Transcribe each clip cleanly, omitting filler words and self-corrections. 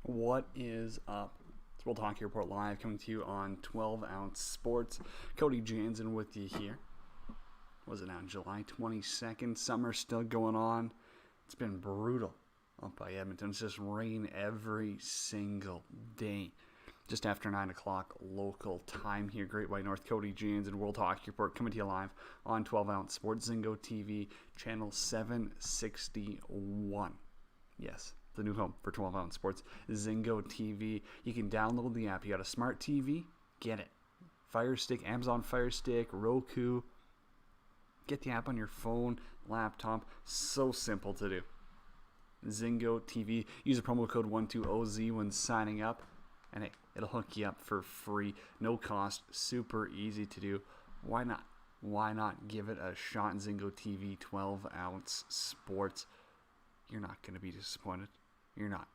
What is up? It's World Hockey Report Live coming to you on 12 Ounce Sports. Cody Jansen with you here. Was it now July 22nd? Summer's still going on. It's been brutal up by Edmonton. It's just rain every single day. Just after 9 o'clock local time here. Great White North, Cody Jansen, World Hockey Report coming to you live on 12 Ounce Sports, Zingo TV, channel 761. Yes, the new home for 12 Ounce Sports, Zingo TV. You can download the app. You got a smart TV? Get it. Fire Stick, Amazon Fire Stick, Roku. Get the app on your phone, laptop. So simple to do. Zingo TV. Use the promo code 12OZ when signing up. And hey, it'll hook you up for free. No cost. Super easy to do. Why not? Why not give it a shot? Zingo TV, 12 Ounce Sports. You're not going to be disappointed. You're not.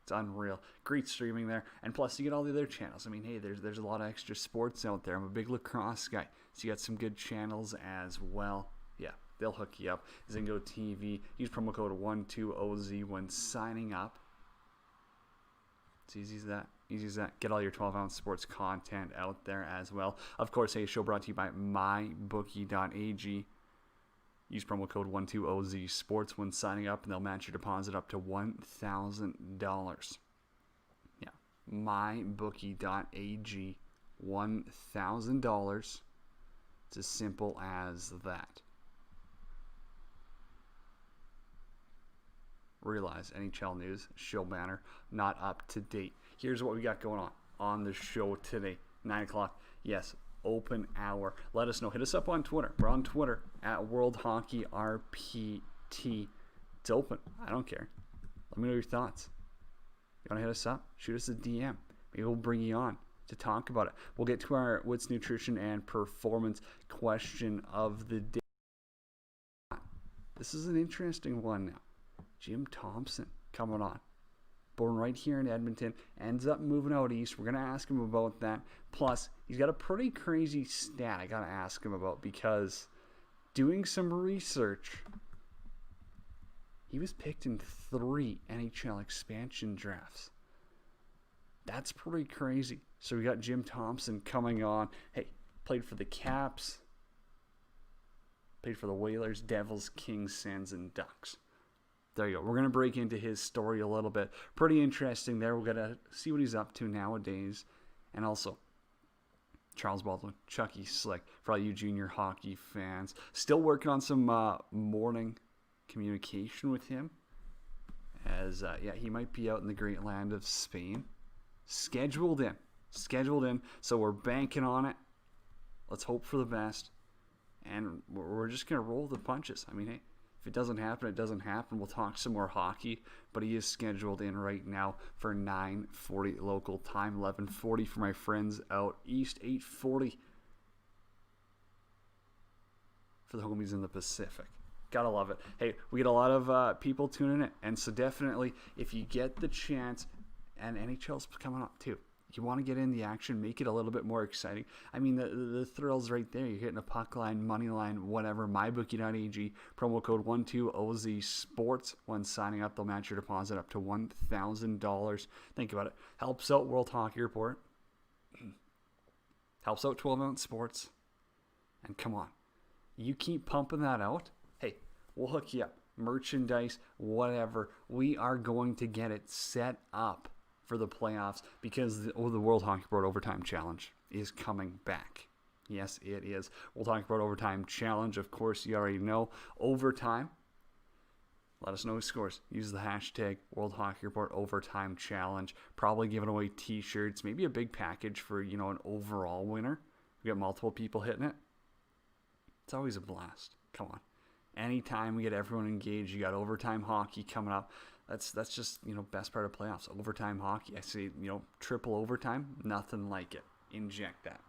It's unreal. Great streaming there. And plus, you get all the other channels. I mean, hey, there's a lot of extra sports out there. I'm a big lacrosse guy. So you got some good channels as well. Yeah, they'll hook you up. Zingo TV. Use promo code 12OZ when signing up. It's easy as that. Easy as that. Get all your 12 Ounce Sports content out there as well. Of course, hey, show brought to you by mybookie.ag. Use promo code 12OZ Sports when signing up, and they'll match your deposit up to $1,000. Yeah, mybookie.ag, $1,000. It's as simple as that. Realize NHL news, show banner, not up to date. Here's what we got going on the show today. 9 o'clock, yes, open hour. Let us know. Hit us up on Twitter. We're on Twitter at World Hockey RPT. It's open. I don't care. Let me know your thoughts. You want to hit us up? Shoot us a DM. Maybe we'll bring you on to talk about it. We'll get to our What's Nutrition and Performance question of the day. This is an interesting one now. Jim Thompson coming on. Born right here in Edmonton, ends up moving out east. We're going to ask him about that. Plus, he's got a pretty crazy stat I got to ask him about because doing some research, he was picked in 3 NHL expansion drafts. That's pretty crazy. So we got Jim Thompson coming on. Hey, played for the Caps, played for the Whalers, Devils, Kings, Sens, and Ducks. There you go. We're going to break into his story a little bit. Pretty interesting there. We're going to see what he's up to nowadays. And also, Charles Baldwin, Chucky Slick, for all you junior hockey fans. Still working on some morning communication with him. As, he might be out in the great land of Spain. Scheduled in. So we're banking on it. Let's hope for the best. And we're just going to roll the punches. I mean, hey. If it doesn't happen, it doesn't happen. We'll talk some more hockey, but he is scheduled in right now for 9:40 local time, 11:40 for my friends out east, 8:40 for the homies in the Pacific. Gotta love it. Hey, we get a lot of people tuning in, and so definitely, if you get the chance, and NHL's coming up too, you want to get in the action, make it a little bit more exciting. I mean, the thrill's right there. You're hitting a puck line, money line, whatever. MyBookie.ag, promo code 12OZ Sports. When signing up, they'll match your deposit up to $1,000. Think about it. Helps out World Hockey Report. Helps out 12 Ounce Sports. And come on. You keep pumping that out. Hey, we'll hook you up. Merchandise, whatever. We are going to get it set up for the playoffs because the World Hockey Report Overtime Challenge is coming back. Yes, it is. World Hockey Report Overtime Challenge, of course, you already know. Overtime. Let us know who scores. Use the hashtag World Hockey Report Overtime Challenge. Probably giving away t-shirts, maybe a big package for, an overall winner. We got multiple people hitting it. It's always a blast. Come on. Anytime we get everyone engaged, you got overtime hockey coming up. That's just, best part of playoffs. Overtime hockey. I say, triple overtime. Nothing like it. Inject that.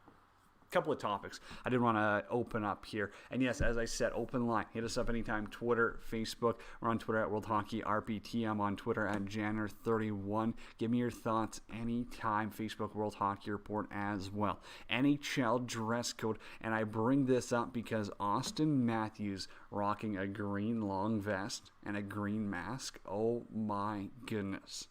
Couple of topics I did want to open up here. And yes, as I said, open line. Hit us up anytime. Twitter, Facebook. We're on Twitter at World Hockey RPT. I'm on Twitter at Janner31. Give me your thoughts anytime. Facebook, World Hockey Report as well. NHL dress code. And I bring this up because Austin Matthews rocking a green long vest and a green mask. Oh my goodness.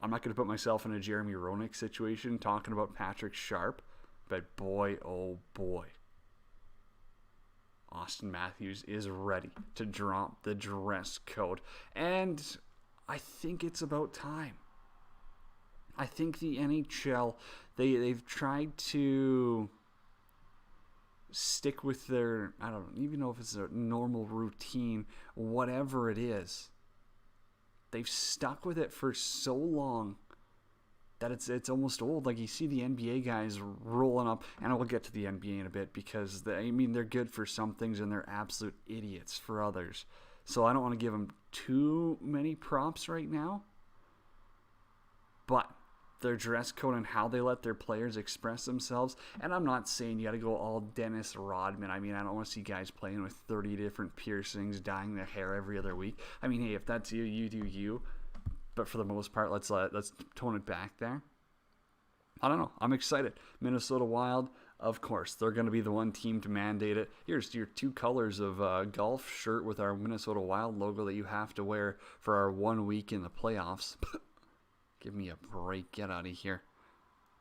I'm not going to put myself in a Jeremy Roenick situation talking about Patrick Sharp, but boy, oh boy, Auston Matthews is ready to drop the dress code. And I think it's about time. I think the NHL, they've tried to stick with their, I don't even know if it's a normal routine, whatever it is. They've stuck with it for so long that it's almost old. Like, you see the NBA guys rolling up, and we'll get to the NBA in a bit, because they're good for some things and they're absolute idiots for others. So I don't want to give them too many props right now. But their dress code and how they let their players express themselves. And I'm not saying you got to go all Dennis Rodman. I mean, I don't want to see guys playing with 30 different piercings, dyeing their hair every other week. I mean, hey, if that's you, you do you. But for the most part, let's tone it back there. I don't know. I'm excited. Minnesota Wild, of course, they're going to be the one team to mandate it. Here's your 2 colors of golf shirt with our Minnesota Wild logo that you have to wear for our 1 week in the playoffs. Give me a break. Get out of here.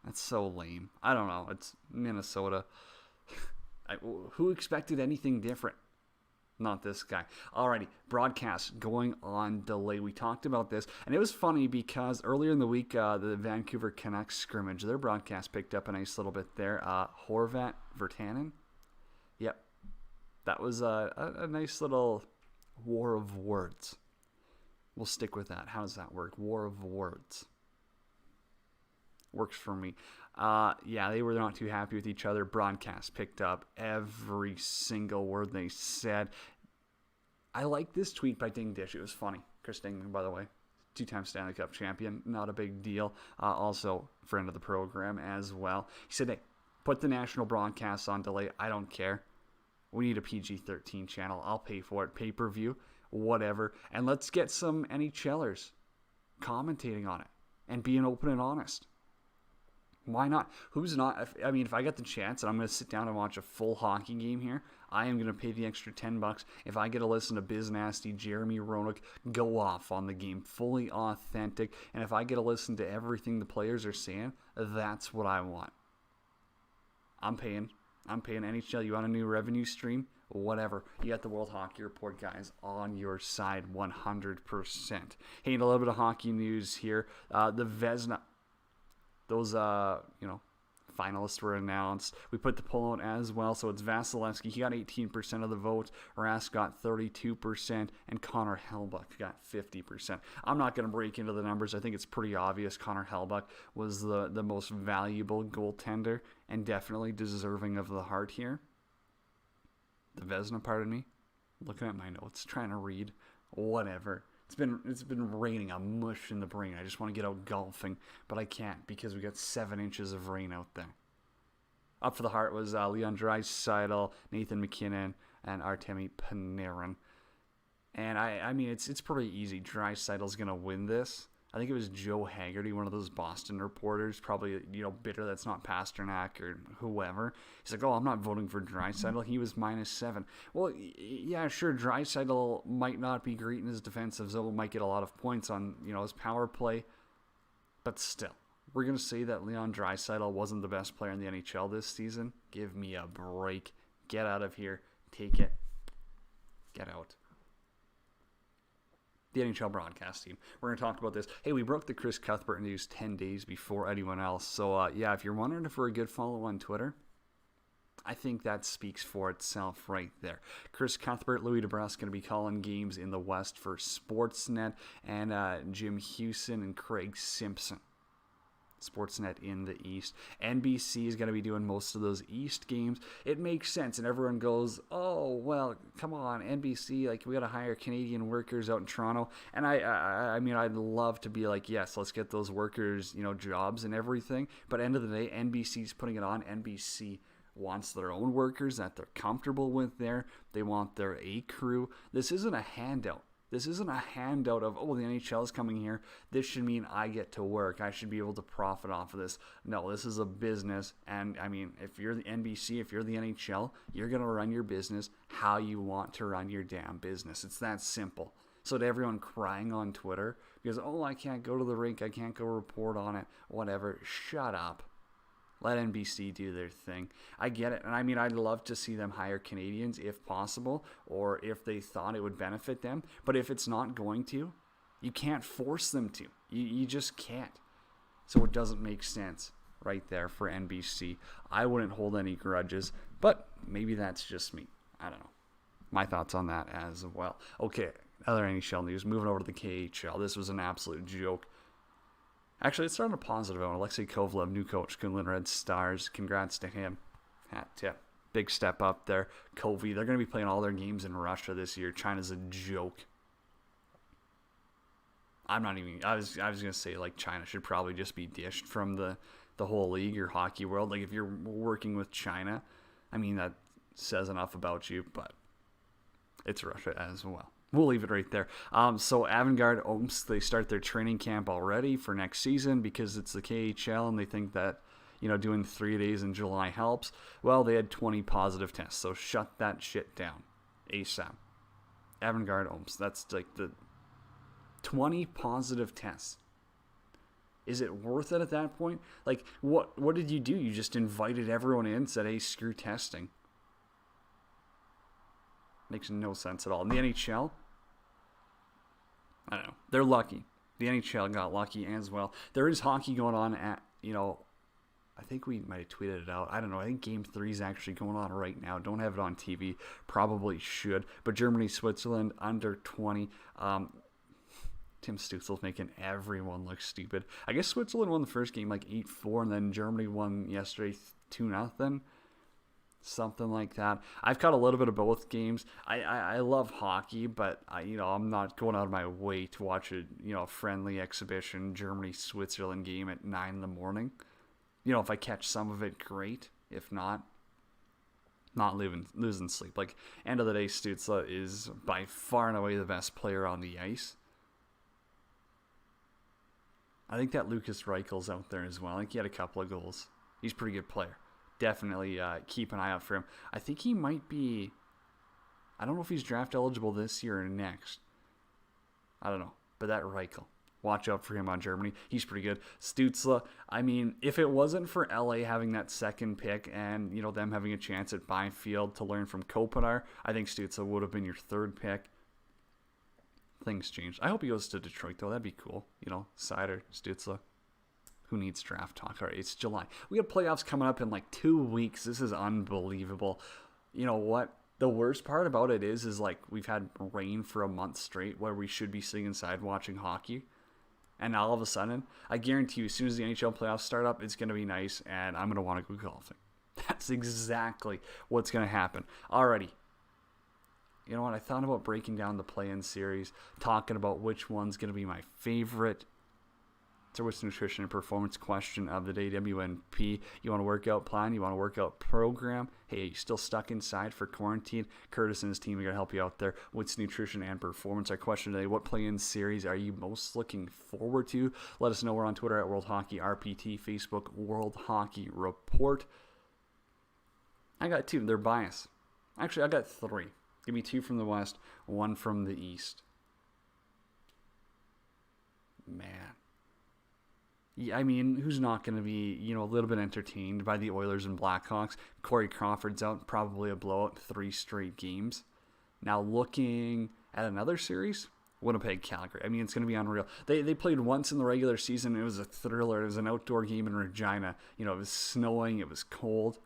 That's so lame. I don't know. It's Minnesota. Who expected anything different? Not this guy. Alrighty, broadcast going on delay. We talked about this, and it was funny because earlier in the week, the Vancouver Canucks scrimmage, their broadcast picked up a nice little bit there. Horvat Virtanen. Yep. That was a nice little war of words. We'll stick with that. How does that work? War of words. Works for me. Yeah, they were not too happy with each other. Broadcast picked up every single word they said. I like this tweet by Ding Dish. It was funny. Chris Dingman, by the way, 2-time Stanley Cup champion. Not a big deal. Also, friend of the program as well. He said, hey, put the national broadcast on delay. I don't care. We need a PG-13 channel. I'll pay for it. Pay-per-view, whatever. And let's get some NHLers commentating on it and being open and honest. Why not? Who's not? If I get the chance and I'm going to sit down and watch a full hockey game here, I am going to pay the extra $10 if I get to listen to Biz Nasty, Jeremy Roenick go off on the game, fully authentic. And if I get to listen to everything the players are saying, that's what I want. I'm paying NHL. You want a new revenue stream? Whatever. You got the World Hockey Report guys on your side 100%. Hey, and a little bit of hockey news here. The Vezina. Those, finalists were announced. We put the poll out as well. So it's Vasilevsky. He got 18% of the vote. Rask got 32%. And Connor Hellebuyck got 50%. I'm not going to break into the numbers. I think it's pretty obvious Connor Hellebuyck was the most valuable goaltender and definitely deserving of the heart here. The Vezina, pardon me. Looking at my notes, trying to read. Whatever. It's been raining a mush in the brain. I just want to get out golfing, but I can't because we got 7 inches of rain out there. Up for the heart was Leon Draisaitl, Nathan MacKinnon, and Artemi Panarin. And I mean, it's pretty easy. Draisaitl's gonna win this. I think it was Joe Haggerty, one of those Boston reporters, probably, bitter that's not Pasternak or whoever. He's like, oh, I'm not voting for Draisaitl. He was -7. Well, yeah, sure, Draisaitl might not be great in his defensive zone, might get a lot of points on, his power play. But still, we're going to say that Leon Draisaitl wasn't the best player in the NHL this season? Give me a break. Get out of here. Take it. Get out. The NHL broadcast team. We're going to talk about this. Hey, we broke the Chris Cuthbert news 10 days before anyone else. So, if you're wondering for a good follow on Twitter, I think that speaks for itself right there. Chris Cuthbert, Louis DeBrusk going to be calling games in the West for Sportsnet, and Jim Hewson and Craig Simpson. Sportsnet in the East. NBC is going to be doing most of those East games. It makes sense, and everyone goes, oh, well, come on, NBC, we got to hire Canadian workers out in Toronto. And I mean, I'd love to be like, yes, let's get those workers, jobs and everything. But end of the day, NBC's putting it on. NBC wants their own workers that they're comfortable with there. They want their A crew. This isn't a handout. This isn't a handout of, oh, the NHL is coming here. This should mean I get to work. I should be able to profit off of this. No, this is a business. And, I mean, if you're the NBC, if you're the NHL, you're going to run your business how you want to run your damn business. It's that simple. So to everyone crying on Twitter because, oh, I can't go to the rink, I can't go report on it, whatever, shut up. Let NBC do their thing. I get it. And I mean, I'd love to see them hire Canadians if possible, or if they thought it would benefit them. But if it's not going to, you can't force them to. You just can't. So it doesn't make sense right there for NBC. I wouldn't hold any grudges, but maybe that's just me. I don't know. My thoughts on that as well. Okay, other NHL news. Moving over to the KHL. This was an absolute joke. Actually, let's start on a positive note. Alexei Kovalev, new coach, Kunlun Red Stars. Congrats to him. Hat tip. Big step up there. Kovy, they're going to be playing all their games in Russia this year. China's a joke. I was going to say, like, China should probably just be dished from the whole league or hockey world. Like, if you're working with China, I mean, that says enough about you, but it's Russia as well. We'll leave it right there. So Avangard Omsk, they start their training camp already for next season because it's the KHL and they think that, doing 3 days in July helps. Well, they had 20 positive tests, so shut that shit down ASAP. Avangard Omsk, that's like the 20 positive tests. Is it worth it at that point? Like, what did you do? You just invited everyone in, said, hey, screw testing. Makes no sense at all. In the NHL, I don't know. They're lucky. The NHL got lucky as well. There is hockey going on at, I think we might have tweeted it out. I don't know. I think Game 3 is actually going on right now. Don't have it on TV. Probably should. But Germany, Switzerland, under 20. Tim Stützle's making everyone look stupid. I guess Switzerland won the first game like 8-4, and then Germany won yesterday 2-0. Something like that. I've caught a little bit of both games. I love hockey, but I'm not going out of my way to watch a friendly exhibition Germany-Switzerland game at 9 in the morning. If I catch some of it, great. If not losing sleep. Like, end of the day, Stützle is by far and away the best player on the ice. I think that Lucas Reichel's out there as well. I think he had a couple of goals. He's a pretty good player. Definitely keep an eye out for him. I think he might be, I don't know if he's draft eligible this year or next. I don't know. But that Reichel, watch out for him on Germany. He's pretty good. Stützle, I mean, if it wasn't for LA having that second pick and, them having a chance at Byfield to learn from Kopitar, I think Stützle would have been your third pick. Things changed. I hope he goes to Detroit, though. That'd be cool. Seider, Stützle. Who needs draft talk? All right, it's July. We have playoffs coming up in like 2 weeks. This is unbelievable. You know what? The worst part about it is like we've had rain for a month straight where we should be sitting inside watching hockey. And now all of a sudden, I guarantee you, as soon as the NHL playoffs start up, it's going to be nice and I'm going to want to go golfing. That's exactly what's going to happen. Alrighty. You know what? I thought about breaking down the play-in series, talking about which one's going to be my favorite. So what's the nutrition and performance question of the day, WNP? You want a workout plan? You want a workout program? Hey, are you still stuck inside for quarantine? Curtis and his team are going to help you out there. What's nutrition and performance? Our question today, what play-in series are you most looking forward to? Let us know. We're on Twitter at World Hockey RPT, Facebook World Hockey Report. I got 2. They're biased. Actually, I got 3. Give me 2 from the West, 1 from the East. Man. Yeah, I mean, who's not going to be, a little bit entertained by the Oilers and Blackhawks? Corey Crawford's out, probably a blowout, 3 straight games. Now looking at another series, Winnipeg, Calgary. I mean, it's going to be unreal. They played once in the regular season. It was a thriller. It was an outdoor game in Regina. It was snowing. It was cold.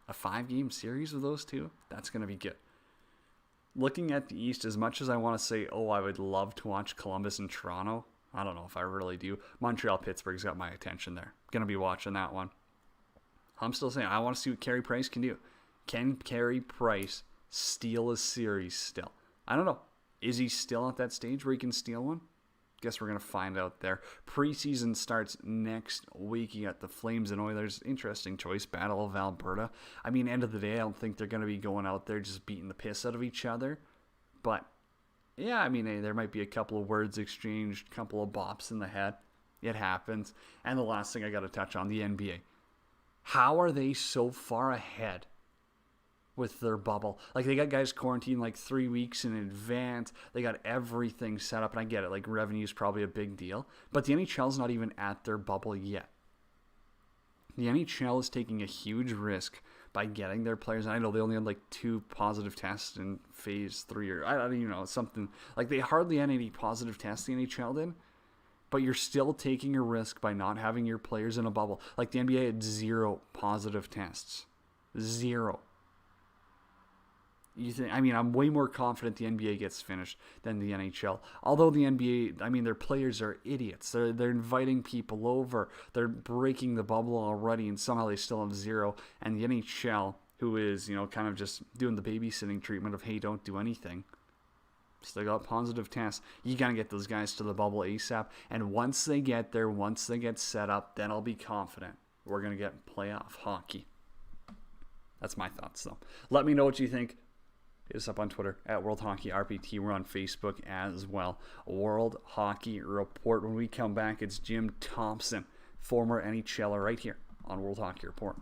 A 5-game series with those two? That's going to be good. Looking at the East, as much as I want to say, I would love to watch Columbus and Toronto, I don't know if I really do. Montreal, Pittsburgh's got my attention there. Going to be watching that one. I'm still saying, I want to see what Carey Price can do. Can Carey Price steal a series still? I don't know. Is he still at that stage where he can steal one? Guess we're going to find out there. Preseason starts next week. You got the Flames and Oilers. Interesting choice. Battle of Alberta. I mean, end of the day, I don't think they're going to be going out there just beating the piss out of each other. But, yeah, I mean, hey, there might be a couple of words exchanged, a couple of bops in the head. It happens. And the last thing I got to touch on, the NBA. How are they so far ahead with their bubble. Like, they got guys quarantined like 3 weeks in advance. They got everything set up, and I get it. Like, revenue is probably a big deal, but the NHL's not even at their bubble yet. The NHL is taking a huge risk by getting their players. And I know they only had like 2 positive tests in phase 3, or I don't even know, something like they hardly had any positive tests the NHL did. But you're still taking a risk by not having your players in a bubble. Like, the NBA had 0 positive tests. 0. I'm way more confident the NBA gets finished than the NHL. Although the NBA, their players are idiots. They're inviting people over. They're breaking the bubble already, and somehow they still have 0. And the NHL, who is, kind of just doing the babysitting treatment of, hey, don't do anything. So they got positive tests. You got to get those guys to the bubble ASAP. And once they get there, once they get set up, then I'll be confident we're going to get playoff hockey. That's my thoughts, though. Let me know what you think. Hit us up on Twitter at World Hockey RPT. We're on Facebook as well. World Hockey Report. When we come back, it's Jim Thompson, former NHLer, right here on World Hockey Report.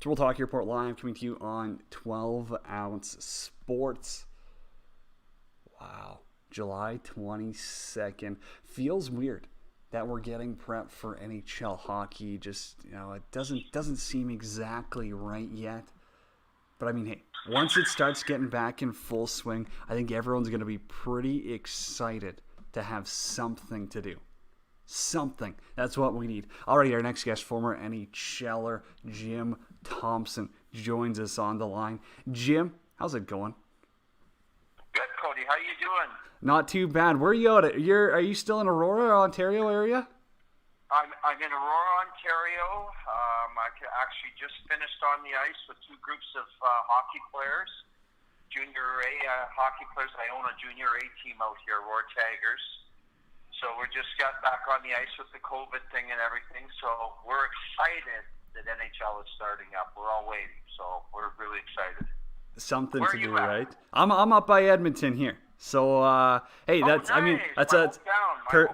We'll Talk Report live coming to you on 12 Ounce Sports. Wow. July 22nd. Feels weird that we're getting prepped for NHL hockey. Just, it doesn't seem exactly right yet. But I mean, hey, once it starts getting back in full swing, I think everyone's going to be pretty excited to have something to do. Something. That's what we need. Alright, our next guest, former NHLer Jim Thompson, joins us on the line. Jim, how's it going? Good, Cody. How you doing? Not too bad. Where are you at? Are you still in Aurora, Ontario area? I'm in Aurora, Ontario. I actually just finished on the ice with two groups of hockey players, junior A hockey players. I own a junior A team out here, Aurora Tigers. So we just got back on the ice with the COVID thing and everything. So we're excited that NHL is starting up. We're all waiting, so we're really excited. Something to do, right? I'm up by Edmonton here. So hey, that's nice. I mean that's my a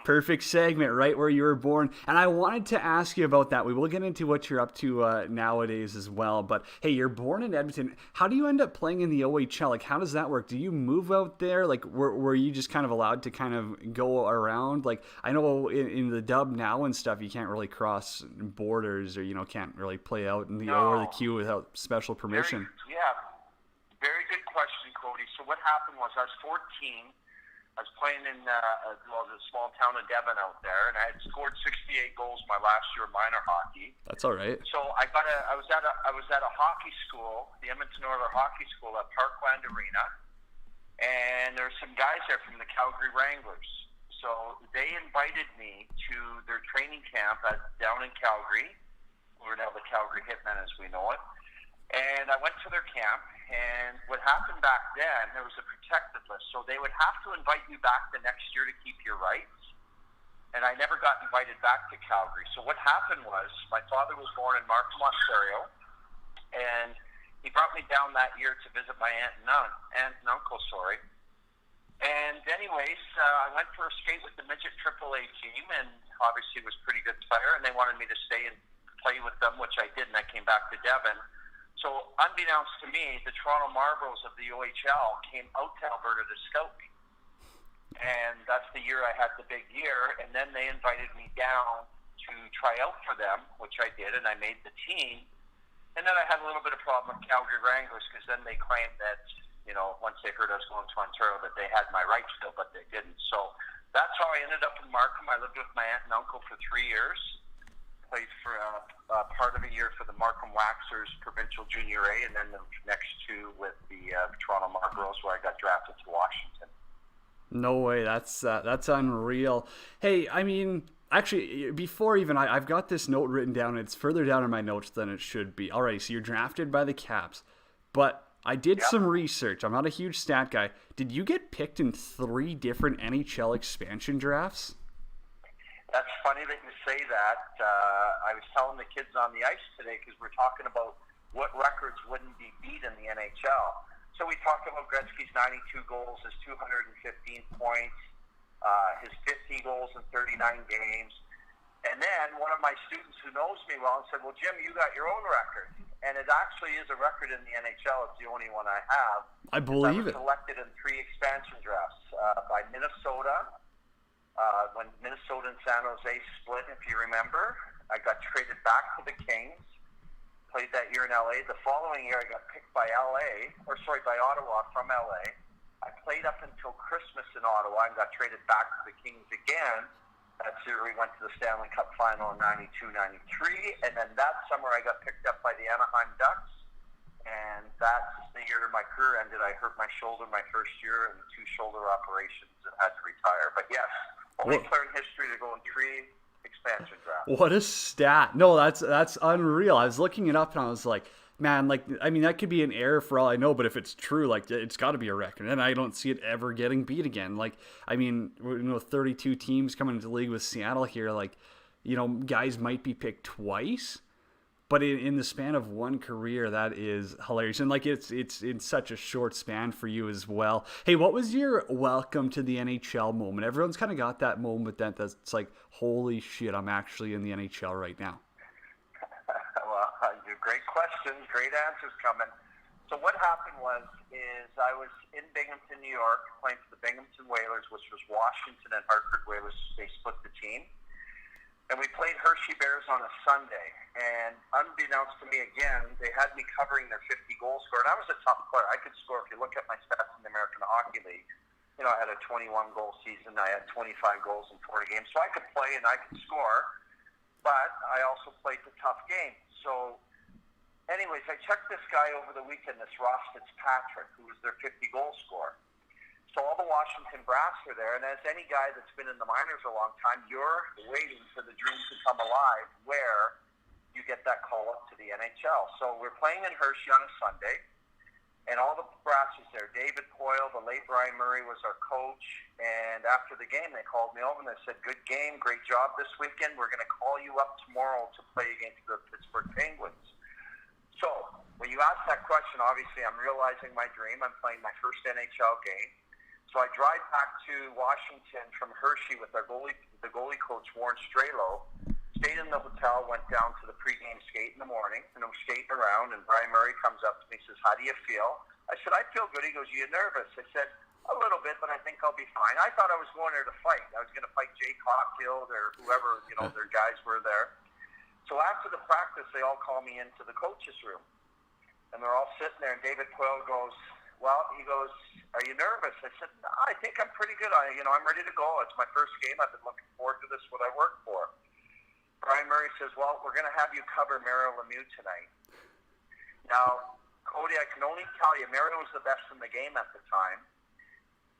perfect segment, right where you were born. And I wanted to ask you about that. We will get into what you're up to nowadays as well. But hey, you're born in Edmonton. How do you end up playing in the OHL? Like, how does that work? Do you move out there? Like, were you just kind of allowed to kind of go around? Like, I know in the dub now and stuff, you can't really cross borders, or can't really play out in the O or the Q without special permission. Very good question, Cody. So what happened was I was 14. I was playing in the small town of Devon out there, and I had scored 68 goals my last year of minor hockey. That's all right. So I was at a hockey school, the Edmonton Oilers Hockey School at Parkland Arena, and there were some guys there from the Calgary Wranglers. So they invited me to their training camp down in Calgary. We're now the Calgary Hitmen as we know it. And I went to their camp, and what happened back then, there was a protected list. So they would have to invite you back the next year to keep your rights. And I never got invited back to Calgary. So what happened was, my father was born in Markham, Ontario, and he brought me down that year to visit my aunt and uncle. And anyways, I went for a skate with the midget AAA team, and obviously was a pretty good player, and they wanted me to stay and play with them, which I did, and I came back to Devon. So, unbeknownst to me, the Toronto Marlboros of the OHL came out to Alberta to scout me. And that's the year I had the big year. And then they invited me down to try out for them, which I did, and I made the team. And then I had a little bit of problem with Calgary Wranglers, because then they claimed that, once they heard I was going to Ontario, that they had my rights still, but they didn't. So that's how I ended up in Markham. I lived with my aunt and uncle for 3 years. Played for part of a year for the Markham Waxers Provincial Junior A, and then the next two with the Toronto Marlboros, where I got drafted to Washington. No way, that's unreal. Hey, I mean, actually, before even I've got this note written down. It's further down in my notes than it should be. All right, so you're drafted by the Caps, but I did some research. I'm not a huge stat guy. Did you get picked in 3 different NHL expansion drafts? That's funny that you say that. I was telling the kids on the ice today, because we're talking about what records wouldn't be beat in the NHL. So we talked about Gretzky's 92 goals, his 215 points, his 50 goals in 39 games. And then one of my students who knows me well said, well, Jim, you got your own record. And it actually is a record in the NHL. It's the only one I have. I believe it. I was selected in 3 expansion drafts by Minnesota. When Minnesota and San Jose split, if you remember, I got traded back to the Kings, played that year in LA. The following year, I got picked by Ottawa from LA. I played up until Christmas in Ottawa and got traded back to the Kings again. That year, we went to the Stanley Cup final in 92-93. And then that summer, I got picked up by the Anaheim Ducks. And that's the year my career ended. I hurt my shoulder my first year and 2 shoulder operations and had to retire. But yes, only player in history to go in 3 expansion drafts. What a stat. No, that's unreal. I was looking it up and I was like, man, I mean, that could be an error for all I know, but if it's true, it's got to be a record. And I don't see it ever getting beat again. I mean, 32 teams coming into the league with Seattle here, guys might be picked twice. But in the span of one career, that is hilarious. And it's in such a short span for you as well. Hey, what was your welcome to the NHL moment? Everyone's kind of got that moment that's like, holy shit, I'm actually in the NHL right now. Well, you're Great questions, great answers coming. So what happened is I was in Binghamton, New York, playing for the Binghamton Whalers, which was Washington and Hartford Whalers. They split the team. And we played Hershey Bears on a Sunday. And unbeknownst to me again, they had me covering their 50 goal score. And I was a tough player. I could score. If you look at my stats in the American Hockey League, I had a 21-goal season. I had 25 goals in 40 games. So I could play and I could score. But I also played the tough game. So anyways, I checked this guy over the weekend, this Ross Fitzpatrick, who was their 50-goal scorer. So all the Washington Brass are there, and as any guy that's been in the minors a long time, you're waiting for the dream to come alive where you get that call up to the NHL. So we're playing in Hershey on a Sunday, and all the Brass is there. David Poyle, the late Brian Murray was our coach, and after the game they called me over and they said, good game, great job this weekend. We're going to call you up tomorrow to play against the Pittsburgh Penguins. So when you ask that question, obviously I'm realizing my dream. I'm playing my first NHL game. So I drive back to Washington from Hershey with the goalie coach, Warren Strelo. Stayed in the hotel, went down to the pregame skate in the morning, and I'm skating around, and Brian Murray comes up to me and says, how do you feel? I said, I feel good. He goes, you nervous? I said, a little bit, but I think I'll be fine. I thought I was going there to fight. I was going to fight Jake Caulfield or whoever, their guys were there. So after the practice, they all call me into the coach's room. And they're all sitting there, and David Poyle goes, he goes, are you nervous? I said, no, I think I'm pretty good. I'm ready to go. It's my first game. I've been looking forward to this, what I work for. Brian Murray says, well, we're going to have you cover Mario Lemieux tonight. Now, Cody, I can only tell you, Mario was the best in the game at the time.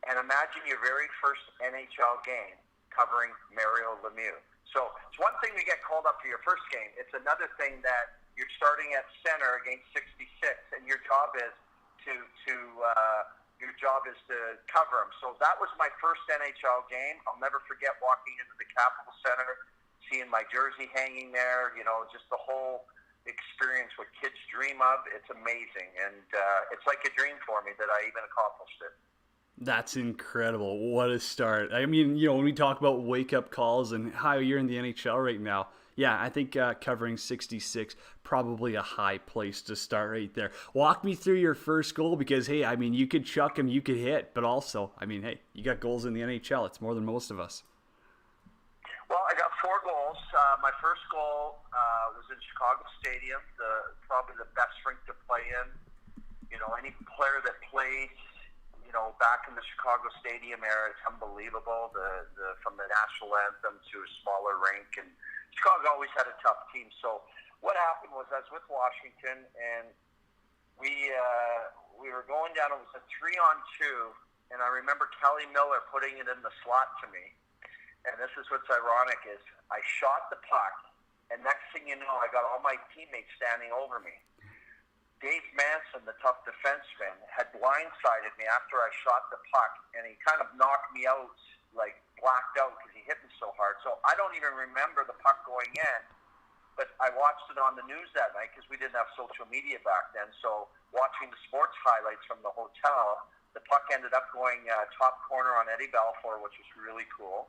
And imagine your very first NHL game covering Mario Lemieux. So it's one thing to get called up for your first game. It's another thing that you're starting at center against 66, and your job is to cover him. So that was my first NHL game. I'll never forget walking into the Capitol Center, seeing my jersey hanging there. Just the whole experience, what kids dream of. It's amazing, and it's like a dream for me that I even accomplished it. That's incredible. What a start. I mean, when we talk about wake-up calls and how you're in the NHL right now, yeah, I think covering 66, probably a high place to start right there. Walk me through your first goal because, hey, I mean, you could chuck him, you could hit, but also, I mean, hey, you got goals in the NHL. It's more than most of us. Well, I got 4 goals. My first goal was in Chicago Stadium, probably the best rink to play in. Any player that played back in the Chicago Stadium era, it's unbelievable. From the national anthem to a smaller rink, and Chicago always had a tough team. So what happened was I was with Washington, and we were going down. It was a 3-on-2, and I remember Kelly Miller putting it in the slot to me. And this is what's ironic is I shot the puck, and next thing you know, I got all my teammates standing over me. Dave Manson, the tough defenseman, had blindsided me after I shot the puck, and he kind of knocked me out, like blacked out because he hit me so hard. So I don't even remember the puck going in, but I watched it on the news that night because we didn't have social media back then. So watching the sports highlights from the hotel, the puck ended up going top corner on Eddie Balfour, which was really cool.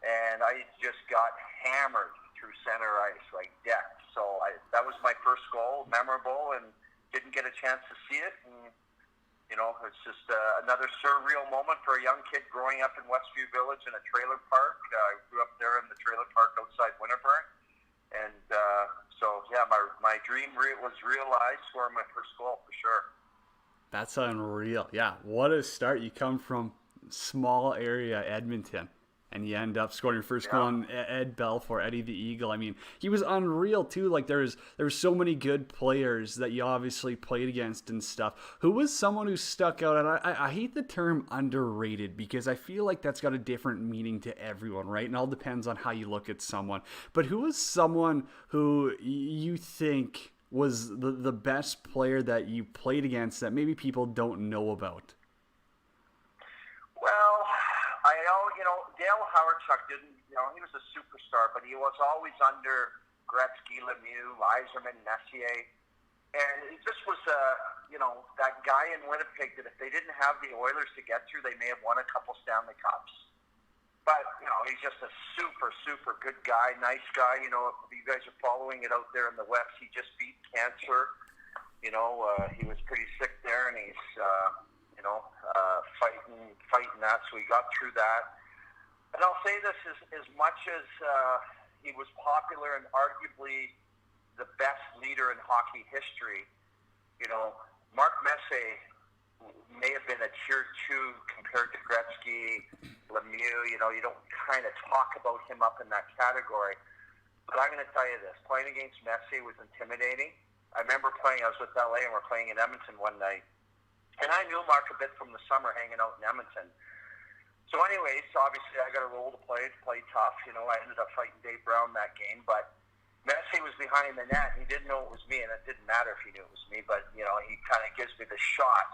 And I just got hammered through center ice, like decked. So that was my first goal, memorable, and didn't get a chance to see it. And, it's just another surreal moment for a young kid growing up in Westview Village in a trailer park. I grew up there in the trailer park outside Winterburn. And my dream was realized, scoring my first goal for sure. That's unreal. Yeah, what a start. You come from small area Edmonton, and you end up scoring your first goal on Ed Balfour, Eddie the Eagle. I mean, he was unreal too. Like there was so many good players that you obviously played against and stuff. Who was someone who stuck out? And I hate the term underrated because I feel like that's got a different meaning to everyone, right? And it all depends on how you look at someone. But who was someone who you think was the best player that you played against that maybe people don't know about? Well, Dale Hawerchuk didn't, he was a superstar, but he was always under Gretzky, Lemieux, Yzerman, Messier. And he just was, that guy in Winnipeg that if they didn't have the Oilers to get through, they may have won a couple Stanley Cups. But, he's just a super, super good guy, nice guy. If you guys are following it out there in the West, he just beat cancer. He was pretty sick there, and he's, fighting that. So he got through that. And I'll say this, as much as he was popular and arguably the best leader in hockey history, Mark Messier may have been a tier 2 compared to Gretzky, Lemieux. You don't kind of talk about him up in that category. But I'm going to tell you this. Playing against Messier was intimidating. I remember I was with LA and we're playing in Edmonton one night. And I knew Mark a bit from the summer hanging out in Edmonton. So anyways, obviously I got a role to play tough. I ended up fighting Dave Brown that game. But Messier was behind the net. He didn't know it was me, and it didn't matter if he knew it was me. But, he kind of gives me the shot.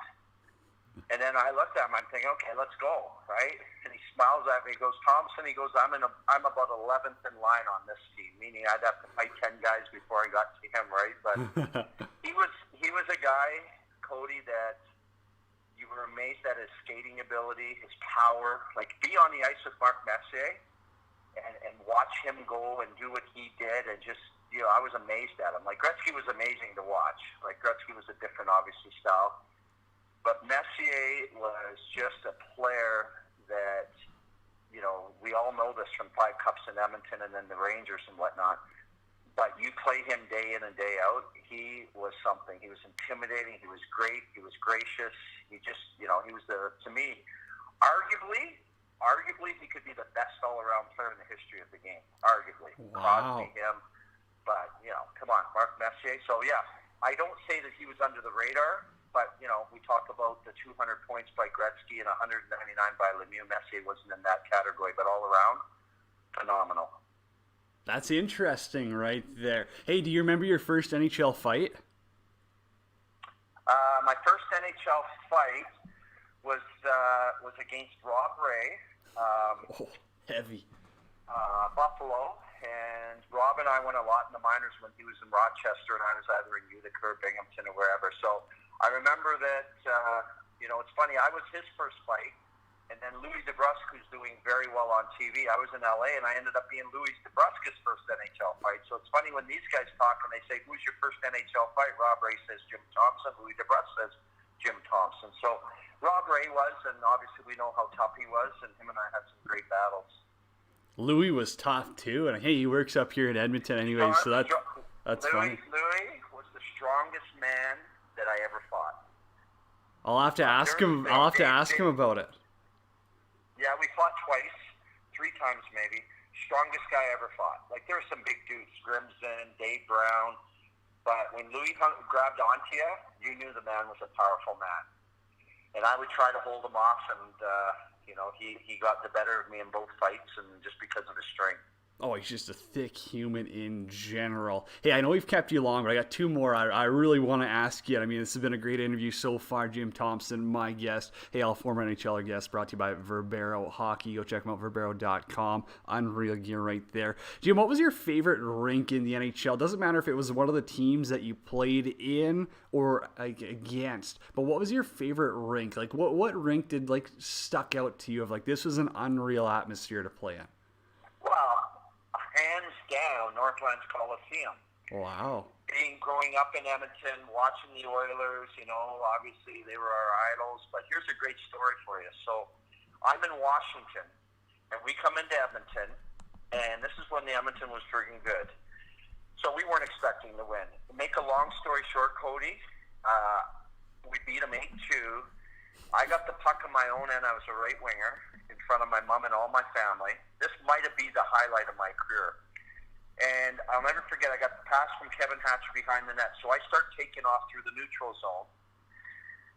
And then I looked at him. I'm thinking, okay, let's go, right? And he smiles at me. He goes, Thompson. He goes, I'm about 11th in line on this team, meaning I'd have to fight 10 guys before I got to him, right? But he was a guy, Cody, that you were amazed at his skating ability, his power. Like, be on the ice with Mark Messier and watch him go and do what he did, and just I was amazed at him. Like, Gretzky was amazing to watch. Like, Gretzky was a different, obviously, style. But Messier was just a player that, we all know this from 5 Cups in Edmonton and then the Rangers and whatnot. But you play him day in and day out, he was something. He was intimidating. He was great. He was gracious. He just, he was to me, arguably, he could be the best all-around player in the history of the game. Arguably. Wow. Crosby, him. But, come on, Mark Messier. So, yeah, I don't say that he was under the radar. But, we talk about the 200 points by Gretzky and 199 by Lemieux. Messier wasn't in that category, but all around, phenomenal. That's interesting right there. Hey, do you remember your first NHL fight? My first NHL fight was against Rob Ray. Heavy. Buffalo. And Rob and I went a lot in the minors when he was in Rochester, and I was either in Utica or Binghamton or wherever. So I remember that, it's funny, I was his first fight, and then Louis DeBrusque, who's doing very well on TV, I was in LA, and I ended up being Louis DeBrusque's first NHL fight. So it's funny when these guys talk and they say, who's your first NHL fight? Rob Ray says Jim Thompson, Louis DeBrusque says Jim Thompson. So Rob Ray was, and obviously we know how tough he was, and him and I had some great battles. Louis was tough too, and hey, he works up here in Edmonton anyway, so that's funny. Louis was the strongest man that I ever fought. I'll have to ask him about it. Yeah, we fought twice, 3 times maybe. Strongest guy I ever fought. Like, there were some big dudes, Grimson, Dave Brown, but when Louis grabbed onto you, you knew the man was a powerful man. And I would try to hold him off, and he got the better of me in both fights, and just because of his strength. Oh, he's just a thick human in general. Hey, I know we've kept you long, but I got 2 more I really want to ask you. I mean, this has been a great interview so far. Jim Thompson, my guest. Hey, all former NHLer guest, brought to you by Verbero Hockey. Go check them out, verbero.com. Unreal gear right there. Jim, what was your favorite rink in the NHL? Doesn't matter if it was one of the teams that you played in or against, but what was your favorite rink? Like, what rink did, stuck out to you of, this was an unreal atmosphere to play in? Well, hands down, Northlands Coliseum. Wow. Growing up in Edmonton, watching the Oilers, obviously they were our idols. But here's a great story for you. So I'm in Washington, and we come into Edmonton, and this is when the Edmonton was freaking good. So we weren't expecting to win. To make a long story short, Cody, we beat them 8-2. I got the puck on my own end. I was a right winger in front of my mom and all my family. This might have been the highlight of my career. And I'll never forget, I got the pass from Kevin Hatcher behind the net. So I start taking off through the neutral zone.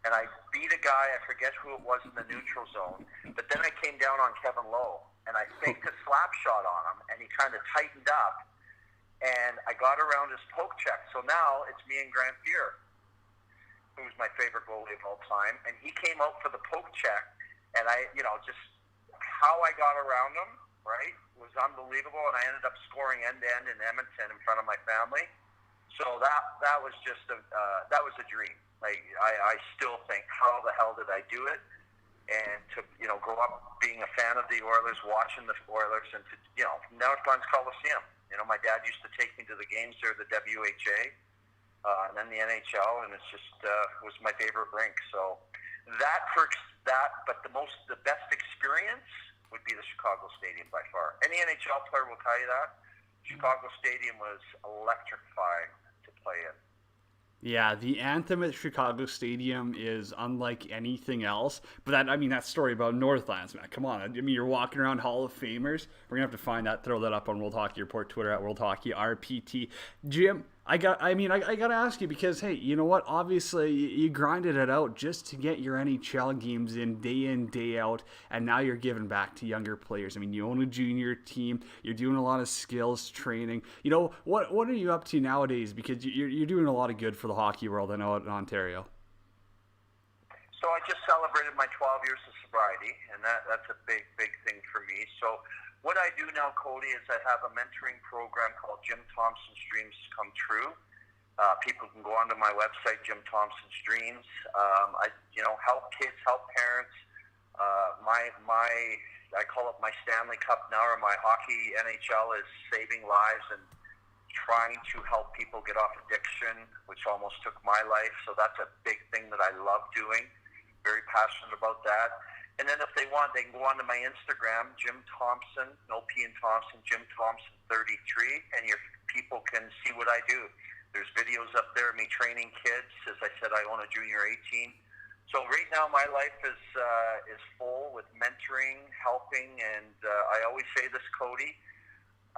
And I beat a guy, I forget who it was in the neutral zone. But then I came down on Kevin Lowe. And I faked a slap shot on him. And he kind of tightened up. And I got around his poke check. So now it's me and Grant Fuhr, who's my favorite goalie of all time. And he came out for the poke check. And I, just how I got around him, right, was unbelievable. And I ended up scoring end-to-end in Edmonton in front of my family. So that was just that was a dream. Like, I still think, how the hell did I do it? and to, grow up being a fan of the Oilers, watching the Oilers, and to, North Glen's Coliseum. My dad used to take me to the games there, the WHA, and then the NHL, and it's just was my favorite rink. So but the best experience would be the Chicago Stadium by far. Any NHL player will tell you that. Chicago Stadium was electrifying to play in. Yeah, the anthem at Chicago Stadium is unlike anything else. But that story about Northlands, man, come on. I mean, you're walking around Hall of Famers. We're going to have to find that, throw that up on World Hockey Report Twitter at World Hockey RPT. Jim, I got to ask you because, hey, you know what? Obviously, you grinded it out just to get your NHL games in, day out, and now you're giving back to younger players. I mean, you own a junior team. You're doing a lot of skills training. What are you up to nowadays? Because you're doing a lot of good for the hockey world, I know, in Ontario. So I just celebrated my 12 years of sobriety, and that's a big, big thing for me. So what I do now, Cody, is I have a mentoring program called Jim Thompson's Dreams Come True. People can go onto my website, Jim Thompson's Dreams. I help kids, help parents. I call it my Stanley Cup now, or my hockey NHL is saving lives and trying to help people get off addiction, which almost took my life. So that's a big thing that I love doing. Very passionate about that. And then if they want, they can go onto my Instagram, Jim Thompson, no P in Thompson, Jim Thompson 33, and your people can see what I do. There's videos up there of me training kids. As I said, I own a junior 18. So right now my life is full with mentoring, helping, and I always say this, Cody,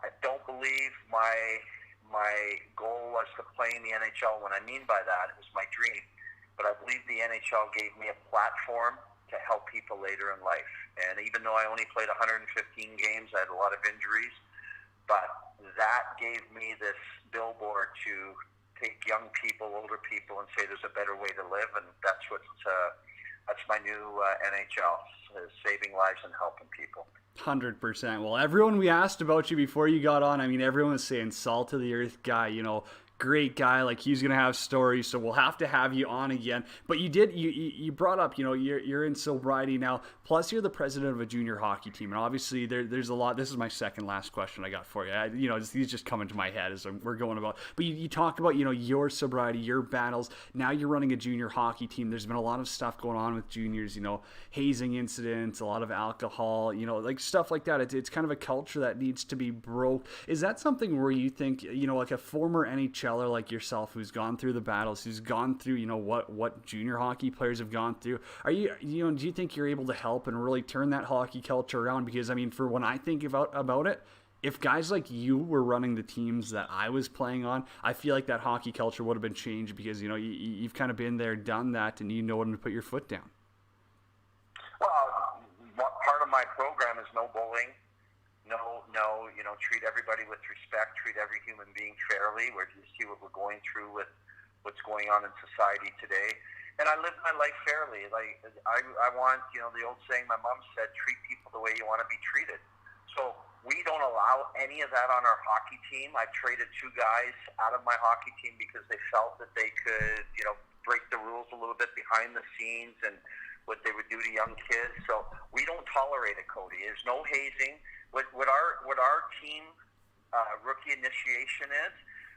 I don't believe my goal was to play in the NHL. What I mean by that, it was my dream. But I believe the NHL gave me a platform to help people later in life. And even though I only played 115 games, I had a lot of injuries, but that gave me this billboard to take young people, older people, and say there's a better way to live, and that's my new NHL, saving lives and helping people. 100%. Well, everyone we asked about you before you got on, everyone was saying salt of the earth guy, great guy, like he's gonna have stories, so we'll have to have you on again. But you brought up, you're in sobriety now, plus you're the president of a junior hockey team, and obviously there's a lot. This is my second last question I got for you. These just come into my head as we're going about, but you talk about your sobriety, your battles. Now you're running a junior hockey team. There's been a lot of stuff going on with juniors, hazing incidents, a lot of alcohol, like stuff like that. It's kind of a culture that needs to be broke. Is that something where you think, like a former NHLer like yourself who's gone through the battles, who's gone through, what junior hockey players have gone through, do you think you're able to help and really turn that hockey culture around? Because for when I think about it, if guys like you were running the teams that I was playing on, I feel like that hockey culture would have been changed because you've kind of been there, done that, and you know when to put your foot down. Well, part of my program is no bullying. No, treat everybody with respect, treat every human being fairly, where you see what we're going through with what's going on in society today. And I live my life fairly. Like, I want, the old saying my mom said, treat people the way you want to be treated. So we don't allow any of that on our hockey team. I traded 2 guys out of my hockey team because they felt that they could, break the rules a little bit behind the scenes and what they would do to young kids. So we don't tolerate it, Cody. There's no hazing. What our team rookie initiation is,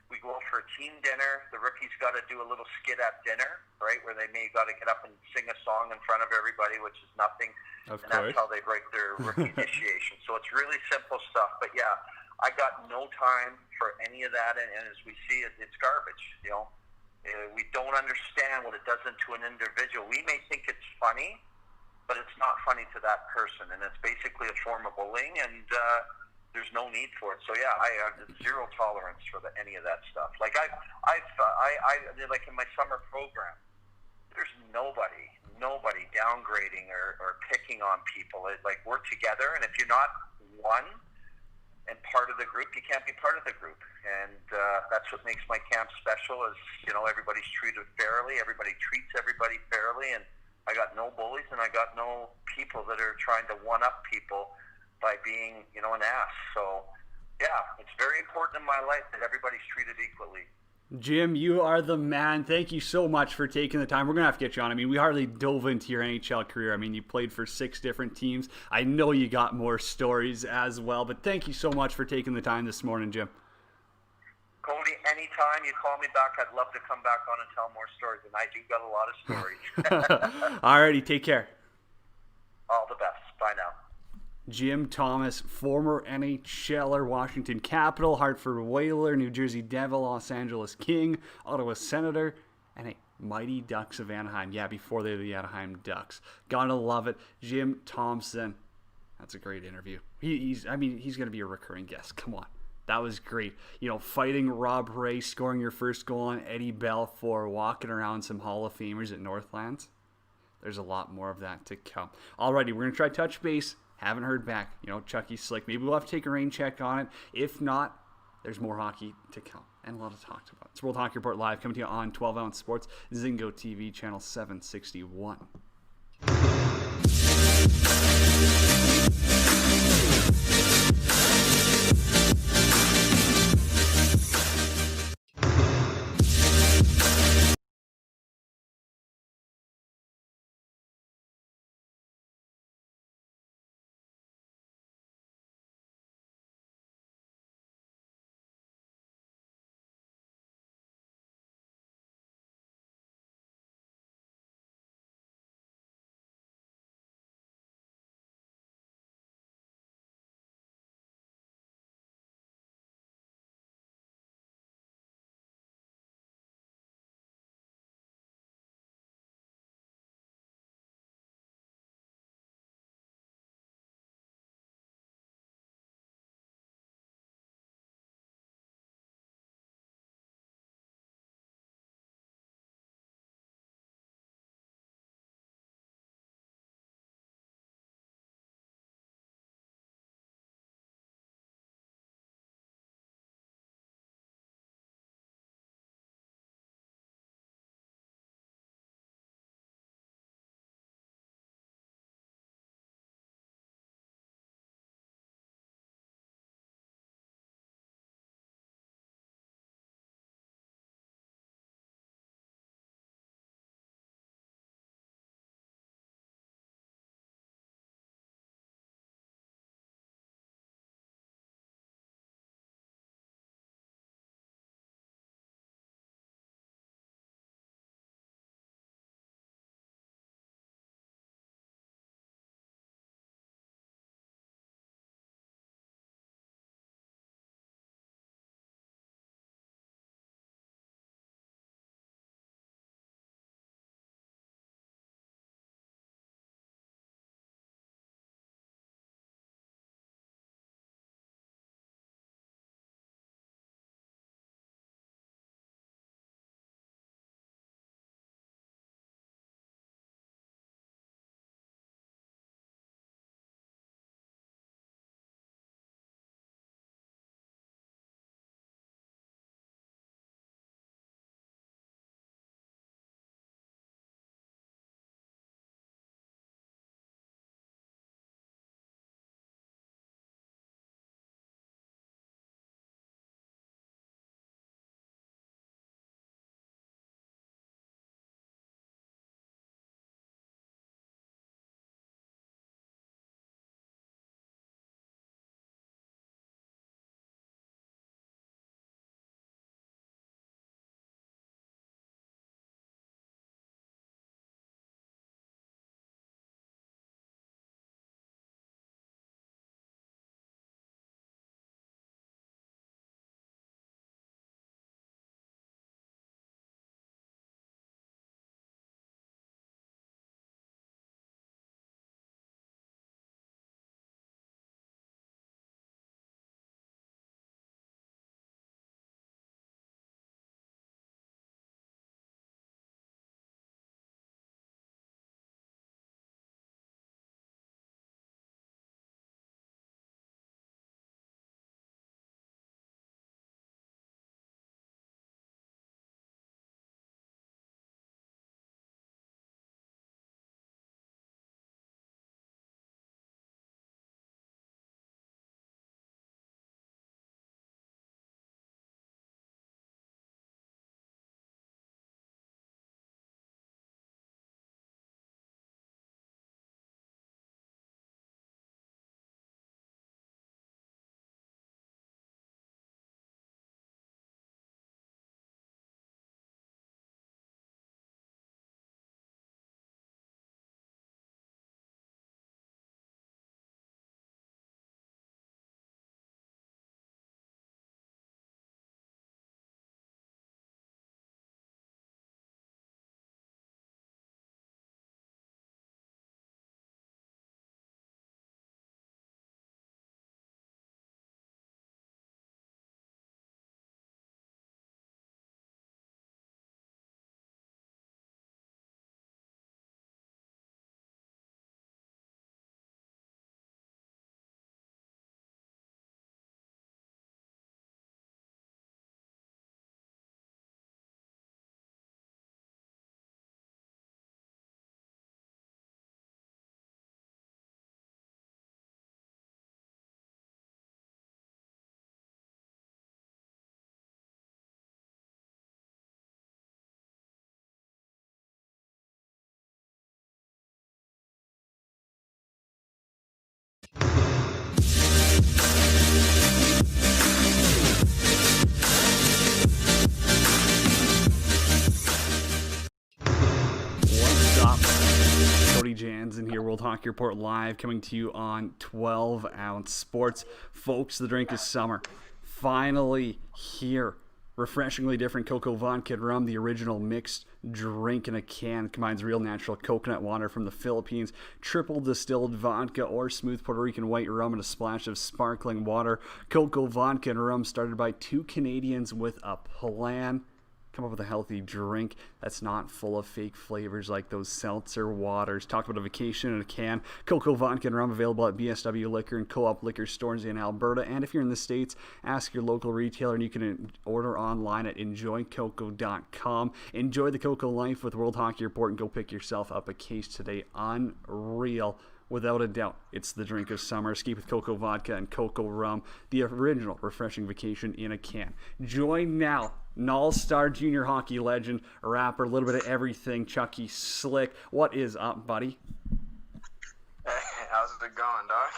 we go out for a team dinner. The rookies got to do a little skit at dinner, right, where they may got to get up and sing a song in front of everybody, which is nothing. Of course. That's how they break their rookie initiation. So it's really simple stuff. But yeah, I got no time for any of that, and as we see it, it's garbage. We don't understand what it does to an individual. We may think it's funny, but it's not funny to that person, and it's basically a form of bullying, and there's no need for it. So yeah, I have zero tolerance for any of that stuff. Like I like in my summer program, there's nobody downgrading or picking on people. Like, we're together, and if you're not one and part of the group, you can't be part of the group. And that's what makes my camp special is, everybody's treated fairly. Everybody treats everybody fairly. And I got no bullies, and I got no people that are trying to one-up people by being, an ass. So, yeah, it's very important in my life that everybody's treated equally. Jim, you are the man. Thank you so much for taking the time. We're going to have to get you on. I mean, we hardly dove into your NHL career. I mean, you played for 6 different teams. I know you got more stories as well, but thank you so much for taking the time this morning, Jim. Cody, anytime you call me back, I'd love to come back on and tell more stories, and I do got a lot of stories. Alrighty, take care. All the best. Bye now. Jim Thomas, former NHLer, Washington Capital, Hartford Whaler, New Jersey Devil, Los Angeles King, Ottawa Senator, and a Mighty Ducks of Anaheim. Yeah, before they were the Anaheim Ducks. Gotta love it. Jim Thompson. That's a great interview. He's going to be a recurring guest. Come on. That was great. Fighting Rob Ray, scoring your first goal on Eddie Belfour, walking around some Hall of Famers at Northlands. There's a lot more of that to come. Alrighty, we're going to try touch base. Haven't heard back. Chucky Slick. Maybe we'll have to take a rain check on it. If not, there's more hockey to come and a lot to talk about. It's World Hockey Report Live coming to you on 12 Ounce Sports, Zingo TV, channel 761. World Hockey Report live, coming to you on 12 Ounce Sports. Folks, the drink is summer. Finally here. Refreshingly different cocoa vodka and rum, the original mixed drink in a can. Combines real natural coconut water from the Philippines, triple distilled vodka or smooth Puerto Rican white rum, and a splash of sparkling water. Cocoa vodka and rum started by two Canadians with a plan. Come up with a healthy drink that's not full of fake flavors like those seltzer waters. Talk about a vacation in a can. Cocoa vodka and rum available at BSW Liquor and Co-op liquor stores in Alberta. And if you're in the States, ask your local retailer, and you can order online at enjoycoco.com. Enjoy the Cocoa life with World Hockey Report and go pick yourself up a case today. Unreal. Without a doubt, it's the drink of summer. Ski with cocoa vodka and cocoa rum, the original refreshing vacation in a can. Join now, an all-star junior hockey legend, a rapper, a little bit of everything, Chucky Slick. What is up, buddy? Hey, how's it going, dog?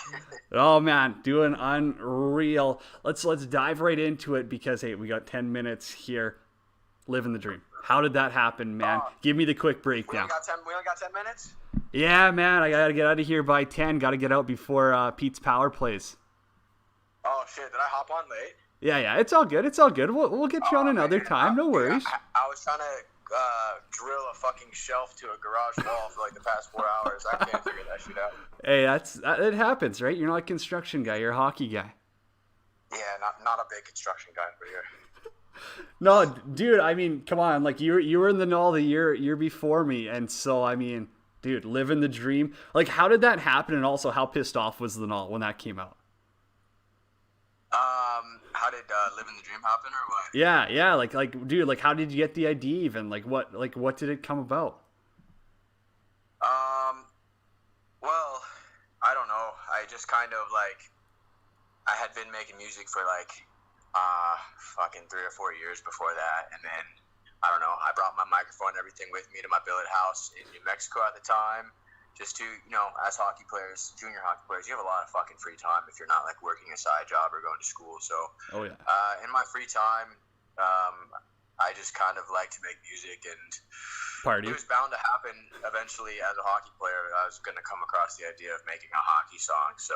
Oh man, doing unreal. Let's dive right into it because hey, we got 10 minutes here. Living the dream. How did that happen, man? Give me the quick breakdown. We only got 10 minutes? Yeah, man, I gotta get out of here by 10. Gotta get out before Pete's Power plays. Oh shit, did I hop on late? Yeah, it's all good. It's all good. We'll get you on another time. No worries. I was trying to drill a fucking shelf to a garage wall for like the past 4 hours. I can't figure that shit out. Hey, it happens, right? You're not a construction guy. You're a hockey guy. Yeah, not a big construction guy for here. No, dude. I mean, come on. Like you were in the null the year before me, and so I mean, dude, living the dream. Like, how did that happen? And also, how pissed off was the null when that came out? How did Living the Dream happen, or what? Yeah. Like, dude, like, how did you get the idea even? Like, what did it come about? Well, I don't know. I just kind of like, I had been making music for like, fucking 3 or 4 years before that, and then I don't know. I brought my microphone and everything with me to my billet house in New Mexico at the time. Just to, as hockey players, junior hockey players, you have a lot of fucking free time if you're not like working a side job or going to school. So, in my free time, I just kind of like to make music, and Party. It was bound to happen eventually. As a hockey player, I was going to come across the idea of making a hockey song. So,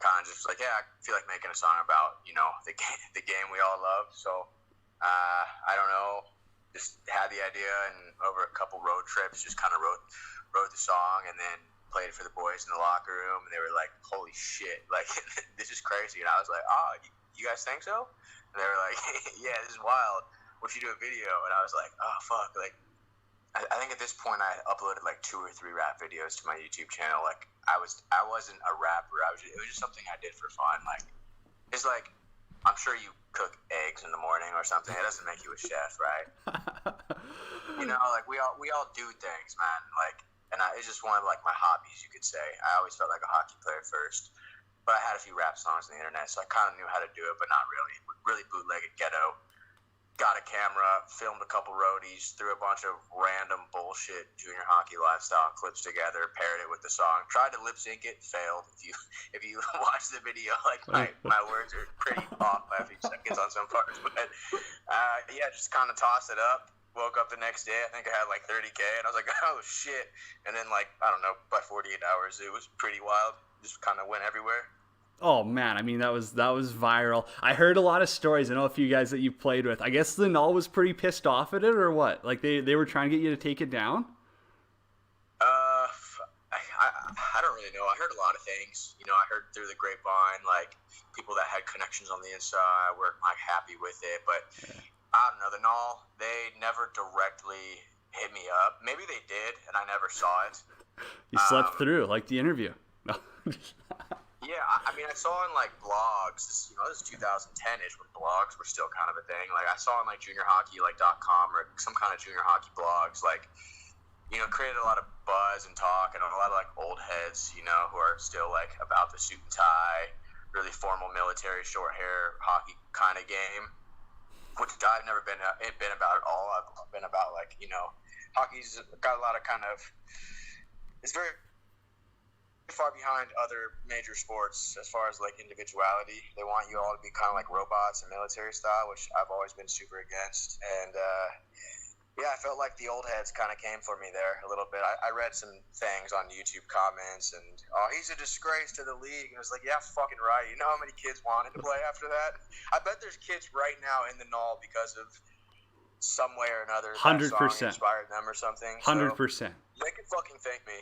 kind of just like, yeah, I feel like making a song about the game we all love. So, I don't know. Just had the idea, and over a couple road trips, just kind of wrote the song, and then played it for the boys in the locker room, and they were like, "Holy shit! Like, this is crazy!" And I was like, "Oh, you guys think so?" And they were like, "Yeah, this is wild. We should do a video." And I was like, "Oh fuck!" Like, I think at this point I uploaded like 2 or 3 rap videos to my YouTube channel. Like, I wasn't a rapper. It was just something I did for fun. Like, it's like, I'm sure you cook eggs in the morning or something. It doesn't make you a chef, right? Like we all do things, man. Like, and it's just one of like my hobbies, you could say. I always felt like a hockey player first, but I had a few rap songs on the internet, so I kind of knew how to do it, but not really. Really bootlegged ghetto. Got a camera, filmed a couple roadies, threw a bunch of random bullshit junior hockey lifestyle clips together, paired it with the song. Tried to lip sync it, failed. If you watch the video, like my words are pretty off by a few seconds on some parts, but just kind of tossed it up. Woke up the next day, I think I had like 30K, and I was like, oh shit. And then like, I don't know, by 48 hours, it was pretty wild. Just kind of went everywhere. Oh man, I mean that was viral. I heard a lot of stories. I know a few guys that you played with. I guess the null was pretty pissed off at it, or what? Like they were trying to get you to take it down? I don't really know. I heard a lot of things. I heard through the grapevine, like people that had connections on the inside weren't like happy with it, but I don't know. The null, they never directly hit me up. Maybe they did, and I never saw it. You slept through, like the interview. No. Yeah, I mean, I saw in like blogs. This is 2010-ish when blogs were still kind of a thing. Like I saw in like juniorhockey like .com or some kind of junior hockey blogs, like created a lot of buzz and talk, and a lot of like old heads, who are still like about the suit and tie, really formal military short hair hockey kind of game, which I've never been about at all. I've been about like hockey's got a lot of kind of, it's very far behind other major sports as far as like individuality. They want you all to be kind of like robots and military style, which I've always been super against. And Yeah, I felt like the old heads kind of came for me there a little bit. I read some things on YouTube comments, and he's a disgrace to the league. And it was like, yeah, fucking right. You know how many kids wanted to play after that? I bet there's kids right now in the null because of some way or another. 100%. That song inspired them or something. 100%. So they can fucking thank me.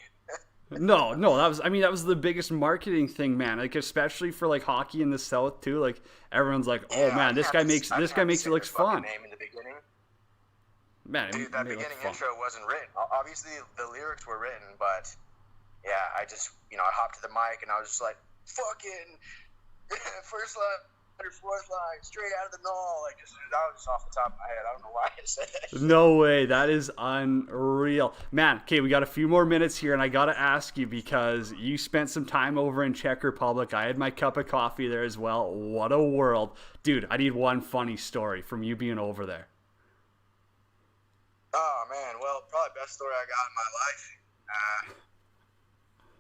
No, that was the biggest marketing thing, man. Like, especially for like hockey in the South too. Like, everyone's like, oh man, this guy makes it look fun. Name in the beginning. Man, dude, that beginning intro wasn't written. Obviously, the lyrics were written, but yeah, I just, I hopped to the mic and I was just like, fucking first line, fourth line, straight out of the null. Like, that was just off the top of my head. I don't know why I said that shit. No way. That is unreal. Man, okay, we got a few more minutes here, and I got to ask you because you spent some time over in Czech Republic. I had my cup of coffee there as well. What a world. Dude, I need one funny story from you being over there. Oh, man. Well, probably best story I got in my life.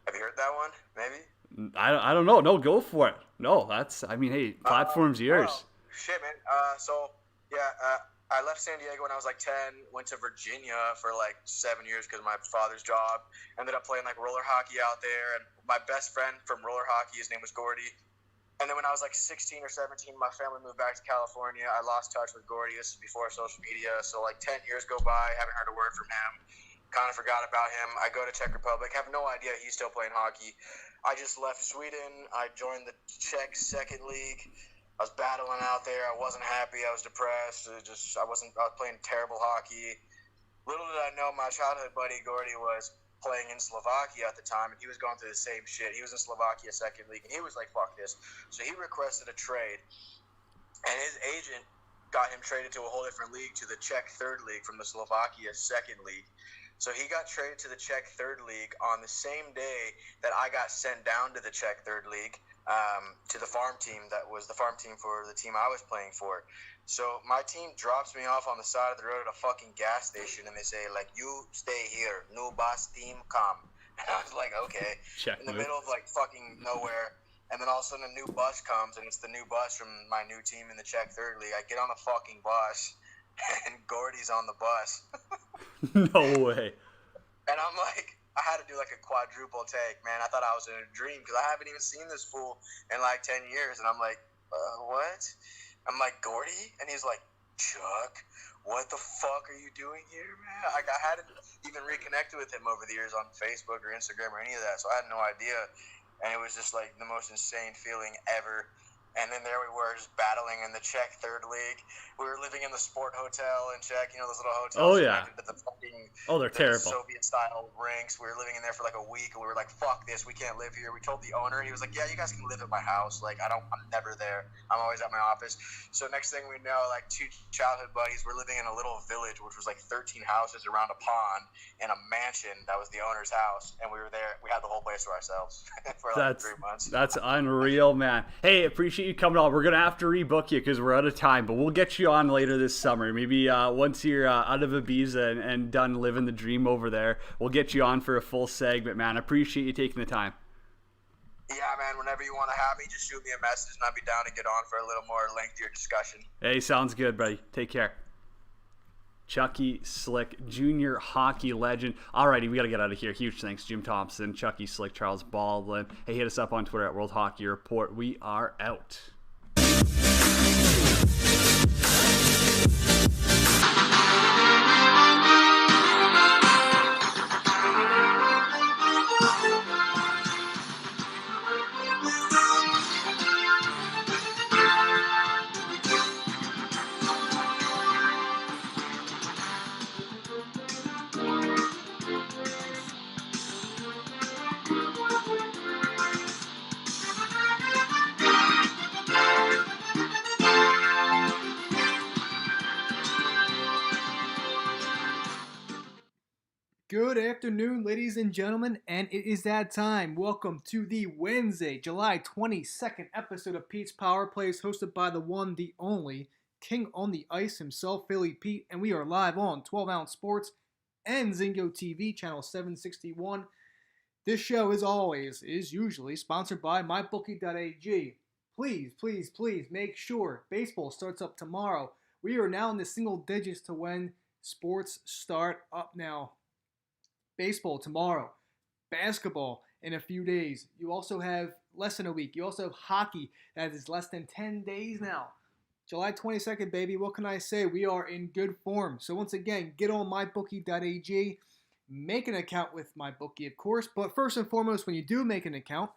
Have you heard that one? Maybe? I don't know. No, go for it. No, hey, platform's yours. Shit, man. I left San Diego when I was like 10, went to Virginia for like 7 years because of my father's job. Ended up playing like roller hockey out there. And my best friend from roller hockey, his name was Gordy. And then when I was like 16 or 17, my family moved back to California. I lost touch with Gordy. This is before social media. So like 10 years go by, haven't heard a word from him. Kind of forgot about him. I go to Czech Republic, have no idea he's still playing hockey. I just left Sweden. I joined the Czech second league. I was battling out there. I wasn't happy. I was depressed. I was playing terrible hockey. Little did I know my childhood buddy Gordy was playing in Slovakia at the time, and he was going through the same shit. He was in Slovakia second league, and he was like, fuck this. So he requested a trade, and his agent got him traded to a whole different league, to the Czech third league from the Slovakia second league. So he got traded to the Czech third league on the same day that I got sent down to the Czech third league, to the farm team that was the farm team for the team I was playing for. So my team drops me off on the side of the road at a fucking gas station, and they say, like, you stay here, new bus team come. And I was like, okay. In the middle of like fucking nowhere. And then all of a sudden a new bus comes, and it's the new bus from my new team in the Czech third league. I get on the fucking bus, and Gordy's on the bus. No way. And I'm like, I had to do like a quadruple take, man. I thought I was in a dream because I haven't even seen this fool in like 10 years. And I'm like, what? I'm like, Gordy? And he's like, Chuck, what the fuck are you doing here, man? Like, I hadn't even reconnected with him over the years on Facebook or Instagram or any of that, so I had no idea. And it was just like the most insane feeling ever. And then there we were, just battling in the Czech third league. We were living in the Sport Hotel in Czech, those little hotels. Oh, yeah. To the fucking, they're terrible. Soviet-style rinks. We were living in there for like a week, and we were like, fuck this, we can't live here. We told the owner, he was like, yeah, you guys can live at my house. Like, I'm never there. I'm always at my office. So next thing we know, like, two childhood buddies, we're living in a little village, which was like 13 houses around a pond in a mansion that was the owner's house. And we were there. We had the whole place to ourselves for like 3 months. That's unreal, man. Hey, appreciate you coming on. We're going to have to rebook you because we're out of time, but we'll get you on later this summer. Maybe once you're out of Ibiza and done living the dream over there, we'll get you on for a full segment, man. I appreciate you taking the time. Yeah, man, whenever you want to have me, just shoot me a message and I'll be down to get on for a little more lengthier discussion. Hey, sounds good, buddy. Take care. Chucky Slick, junior hockey legend. Alrighty, we got to get out of here. Huge thanks, Jim Thompson, Chucky Slick, Charles Baldwin. Hey, hit us up on Twitter at World Hockey Report. We are out. Good afternoon, ladies and gentlemen, and it is that time. Welcome to the Wednesday, July 22nd episode of Pete's Power Plays, hosted by the one, the only, King on the Ice himself, Philly Pete, and we are live on 12-Ounce Sports and Zingo TV, channel 761. This show, as always, is usually sponsored by MyBookie.ag. Please make sure baseball starts up tomorrow. We are now in the single digits to when Sports start up now. Baseball tomorrow, basketball in a few days. You also have less than a week. You also have hockey that is less than 10 days now. July 22nd, baby. What can I say? We are in good form. So once again, get on mybookie.ag. Make an account with MyBookie, of course. But first and foremost, when you do make an account,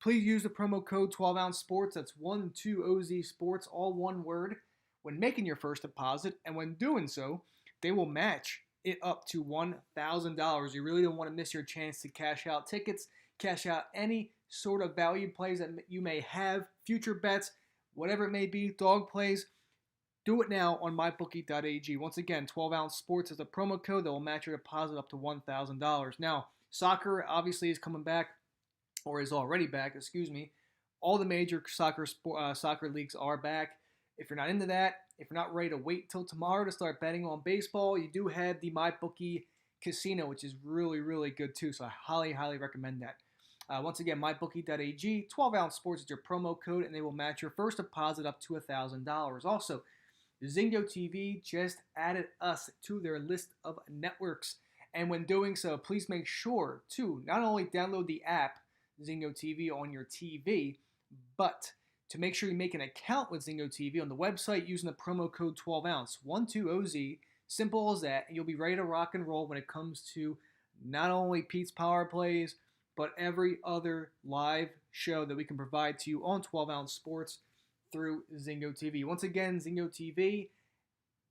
please use the promo code 12ounce sports. That's 12OZ sports, all one word, when making your first deposit. And when doing so, they will match it up to $1,000. You really don't want to miss your chance to cash out tickets, cash out any sort of value plays that you may have, future bets, whatever it may be, dog plays. Do it now on mybookie.ag. Once again, 12ounce sports is a promo code that will match your deposit up to $1,000. Now, soccer obviously is coming back, or is already back, excuse me. All the major soccer leagues are back. If you're not into that, if you're not ready to wait till tomorrow to start betting on baseball, you do have the MyBookie Casino, which is really, really good too. So I highly, highly recommend that. Once again, mybookie.ag, 12ounce sports is your promo code, and they will match your first deposit up to $1,000. Also, Zingo TV just added us to their list of networks. And when doing so, please make sure to not only download the app, Zingo TV, on your TV, but to make sure you make an account with Zingo TV on the website using the promo code 12ounce, 12OZ, simple as that, and you'll be ready to rock and roll when it comes to not only Pete's Power Plays, but every other live show that we can provide to you on 12ounce sports through Zingo TV. Once again, Zingo TV,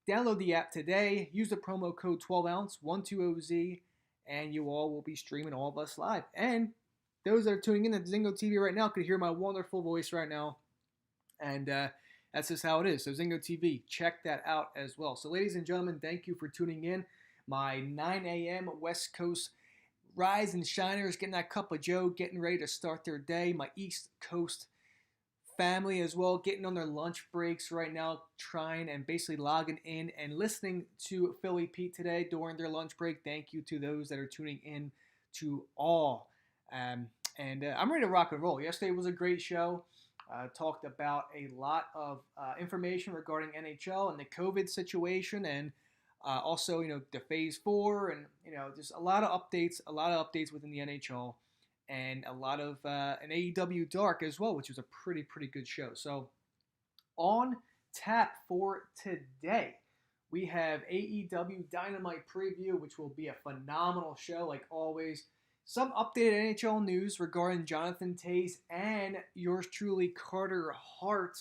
download the app today, use the promo code 12ounce, 12OZ, and you all will be streaming all of us live. And those that are tuning in at Zingo TV right now could hear my wonderful voice right now. And that's just how it is. So Zingo TV, check that out as well. So ladies and gentlemen, thank you for tuning in. My 9 a.m. West Coast rise and shiners, getting that cup of joe, getting ready to start their day. My East Coast family as well, getting on their lunch breaks right now, trying and basically logging in and listening to Philly Pete today during their lunch break. Thank you to those that are tuning in to all. I'm ready to rock and roll. Yesterday was a great show. Talked about a lot of information regarding NHL and the COVID situation, and also, the Phase 4, and just a lot of updates within the NHL, and a lot of an AEW Dark as well, which was a pretty good show. So on tap for today, we have AEW Dynamite preview, which will be a phenomenal show like always. Some updated NHL news regarding Jonathan Toews and yours truly, Carter Hart,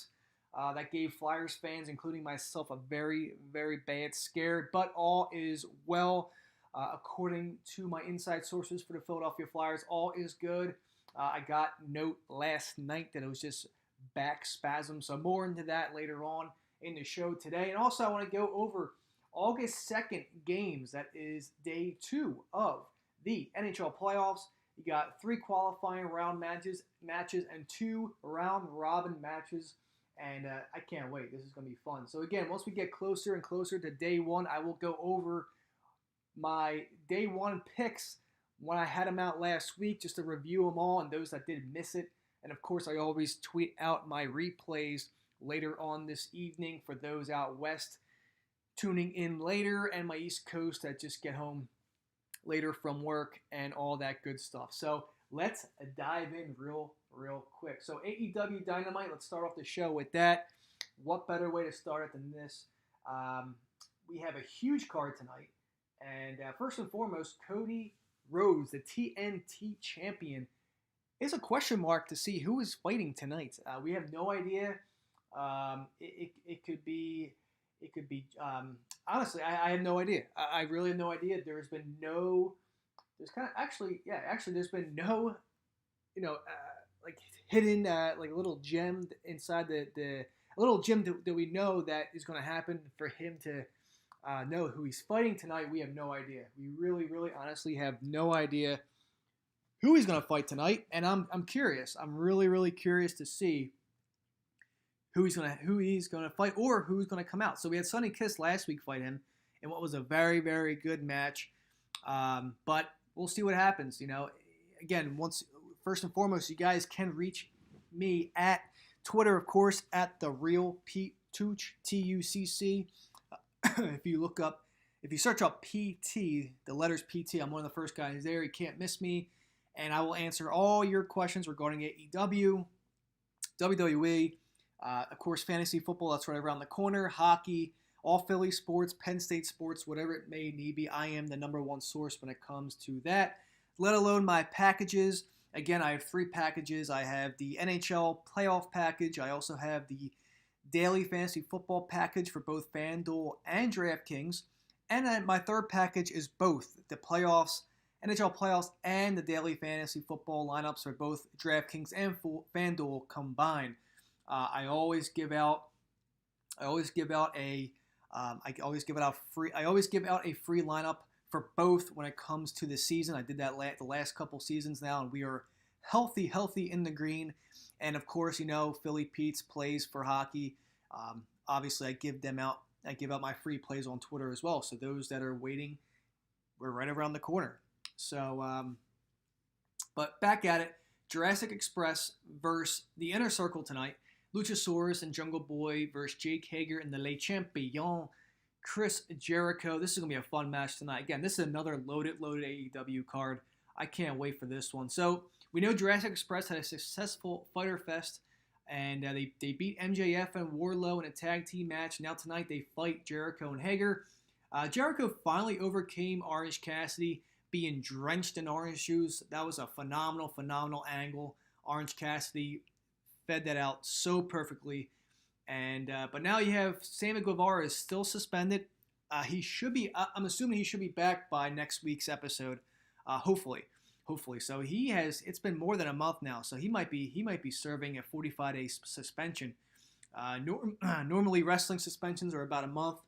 that gave Flyers fans, including myself, a very, very bad scare. But all is well, according to my inside sources for the Philadelphia Flyers. All is good. I got note last night that it was just back spasm. So more into that later on in the show today. And also I want to go over August 2nd games. That is day 2 of the NHL playoffs. You got 3 qualifying round matches and 2 round robin matches, and I can't wait. This is going to be fun. So again, once we get closer and closer to day 1, I will go over my day 1 picks when I had them out last week, just to review them all, and those that did miss it. And of course, I always tweet out my replays later on this evening for those out west tuning in later, and my East Coast that just get home later from work and all that good stuff. So let's dive in real quick. So AEW Dynamite, let's start off the show with that. What better way to start it than this? We have a huge card tonight. And first and foremost, Cody Rhodes, the TNT champion, is a question mark to see who is fighting tonight. We have no idea. It could be, honestly, I have no idea. I really have no idea. There's been no, there's been no, like hidden, like a little gem inside the little gem that we know that is going to happen for him to know who he's fighting tonight. We have no idea. We really, honestly have no idea who he's going to fight tonight. And I'm curious. I'm really curious to see who he's gonna fight, or who's gonna come out. So we had Sonny Kiss last week fight him in what was a very good match. But we'll see what happens. Again, first and foremost, you guys can reach me at Twitter, of course, at the Real Pete Tuch, TUCC. If If you search up PT, the letters PT, I'm one of the first guys there. You can't miss me. And I will answer all your questions regarding AEW, WWE, of course, fantasy football, that's right around the corner, hockey, all Philly sports, Penn State sports, whatever it may need be. I am the number one source when it comes to that, let alone my packages. Again, I have 3 packages. I have the NHL playoff package. I also have the daily fantasy football package for both FanDuel and DraftKings. And my third package is both the playoffs, NHL playoffs, and the daily fantasy football lineups for both DraftKings and FanDuel combined. I always give out a free lineup for both when it comes to the season. I did that the last couple seasons now, and we are healthy in the green. And of course, Philly Pete's plays for hockey. Obviously, I give out my free plays on Twitter as well. So those that are waiting, we're right around the corner. So, but back at it, Jurassic Express versus the Inner Circle tonight. Luchasaurus and Jungle Boy versus Jake Hager and the Le Champion, Chris Jericho. This is going to be a fun match tonight. Again, this is another loaded AEW card. I can't wait for this one. So, we know Jurassic Express had a successful Fyter Fest, and they beat MJF and Wardlow in a tag team match. Now tonight they fight Jericho and Hager. Jericho finally overcame Orange Cassidy, being drenched in orange juice. That was a phenomenal angle. Orange Cassidy fed that out so perfectly. And but now you have Sammy Guevara is still suspended. He should be. I'm assuming he should be back by next week's episode. Hopefully. So he has. It's been more than a month now. So he might be serving a 45-day suspension. Normally wrestling suspensions are about a month,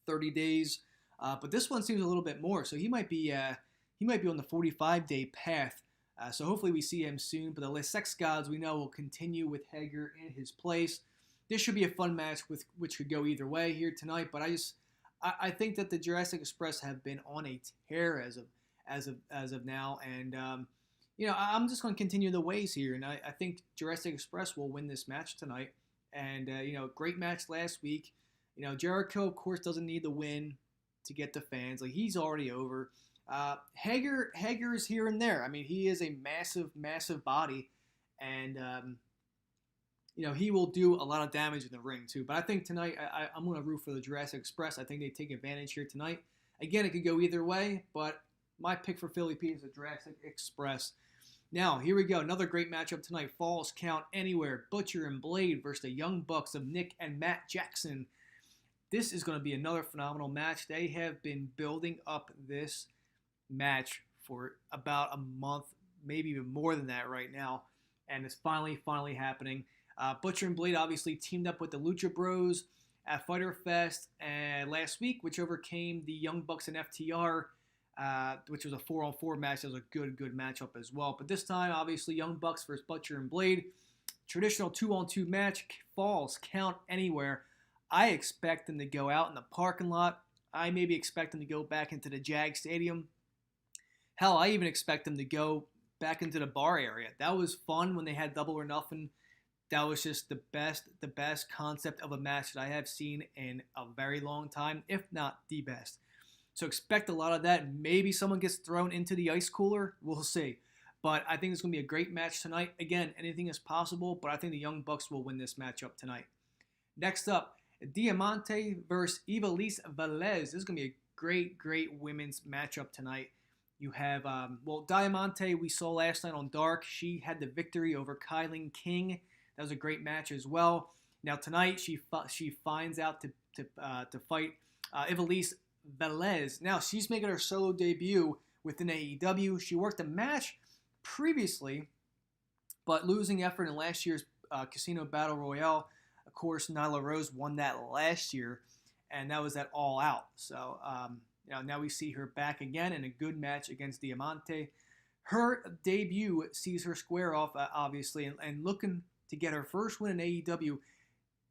30 days. But this one seems a little bit more. So he might be on the 45-day path. So hopefully we see him soon. But the Sex Gods we know will continue with Hager in his place. This should be a fun match which could go either way here tonight. But I think that the Jurassic Express have been on a tear as of now, and I'm just going to continue the ways here, and I think Jurassic Express will win this match tonight. And great match last week. Jericho of course doesn't need the win to get the fans. Like, he's already over. Hager is here and there. I mean, he is a massive body, and he will do a lot of damage in the ring too. But I think tonight I'm going to root for the Jurassic Express. I think they take advantage here tonight. Again, it could go either way, but my pick for Philly Pete is the Jurassic Express. Now, here we go. Another great matchup tonight. Falls Count Anywhere. Butcher and Blade versus the Young Bucks of Nick and Matt Jackson. This is going to be another phenomenal match. They have been building up this match for about a month, maybe even more than that right now, and it's finally happening. Butcher and Blade obviously teamed up with the Lucha Bros at Fyter Fest last week, which overcame the Young Bucks and FTR, which was a 4-on-4 match. That was a good matchup as well. But this time, obviously, Young Bucks versus Butcher and Blade. Traditional 2-on-2 match. Falls Count Anywhere. I expect them to go out in the parking lot. I maybe expect them to go back into the Jag Stadium. Hell, I even expect them to go back into the bar area. That was fun when they had Double or Nothing. That was just the best concept of a match that I have seen in a very long time, if not the best. So expect a lot of that. Maybe someone gets thrown into the ice cooler. We'll see. But I think it's going to be a great match tonight. Again, anything is possible, but I think the Young Bucks will win this matchup tonight. Next up, Diamante versus Ivelisse Velez. This is going to be a great women's matchup tonight. You have, Diamante we saw last night on Dark. She had the victory over Kylie King. That was a great match as well. Now tonight she finds out to fight Ivelisse Velez. Now she's making her solo debut within AEW. She worked a match previously, but losing effort in last year's Casino Battle Royale. Of course, Nyla Rose won that last year, and that was at All Out. So now we see her back again in a good match against Diamante. Her debut sees her square off, obviously, and looking to get her first win in AEW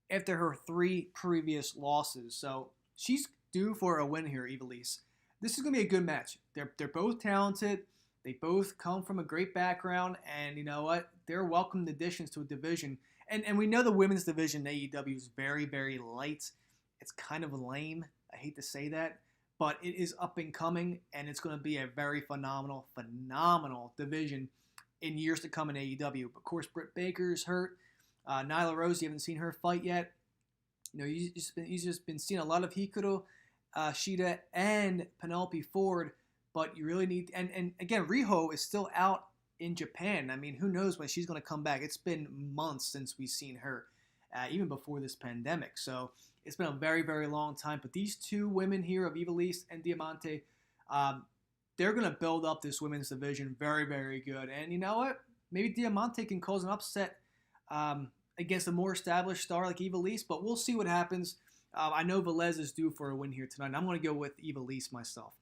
after her 3 previous losses. So she's due for a win here, Ivelisse. This is going to be a good match. They're both talented. They both come from a great background, and you know what? They're welcome additions to a division. And we know the women's division in AEW is very light. It's kind of lame. I hate to say that. but it is up and coming, and it's going to be a very phenomenal division in years to come in AEW. Of course, Britt Baker's hurt. Nyla Rose, you haven't seen her fight yet. You've just been seeing a lot of Hikaru Shida and Penelope Ford, but you really need, and again, Riho is still out in Japan. I mean, who knows when she's going to come back? It's been months since we've seen her, even before this pandemic. So it's been a very, very long time. But these two women here of Ivelisse and Diamante, they're going to build up this women's division very, very good. And you know what? Maybe Diamante can cause an upset against a more established star like Ivelisse, but we'll see what happens. I know Velez is due for a win here tonight, and I'm going to go with Ivelisse myself.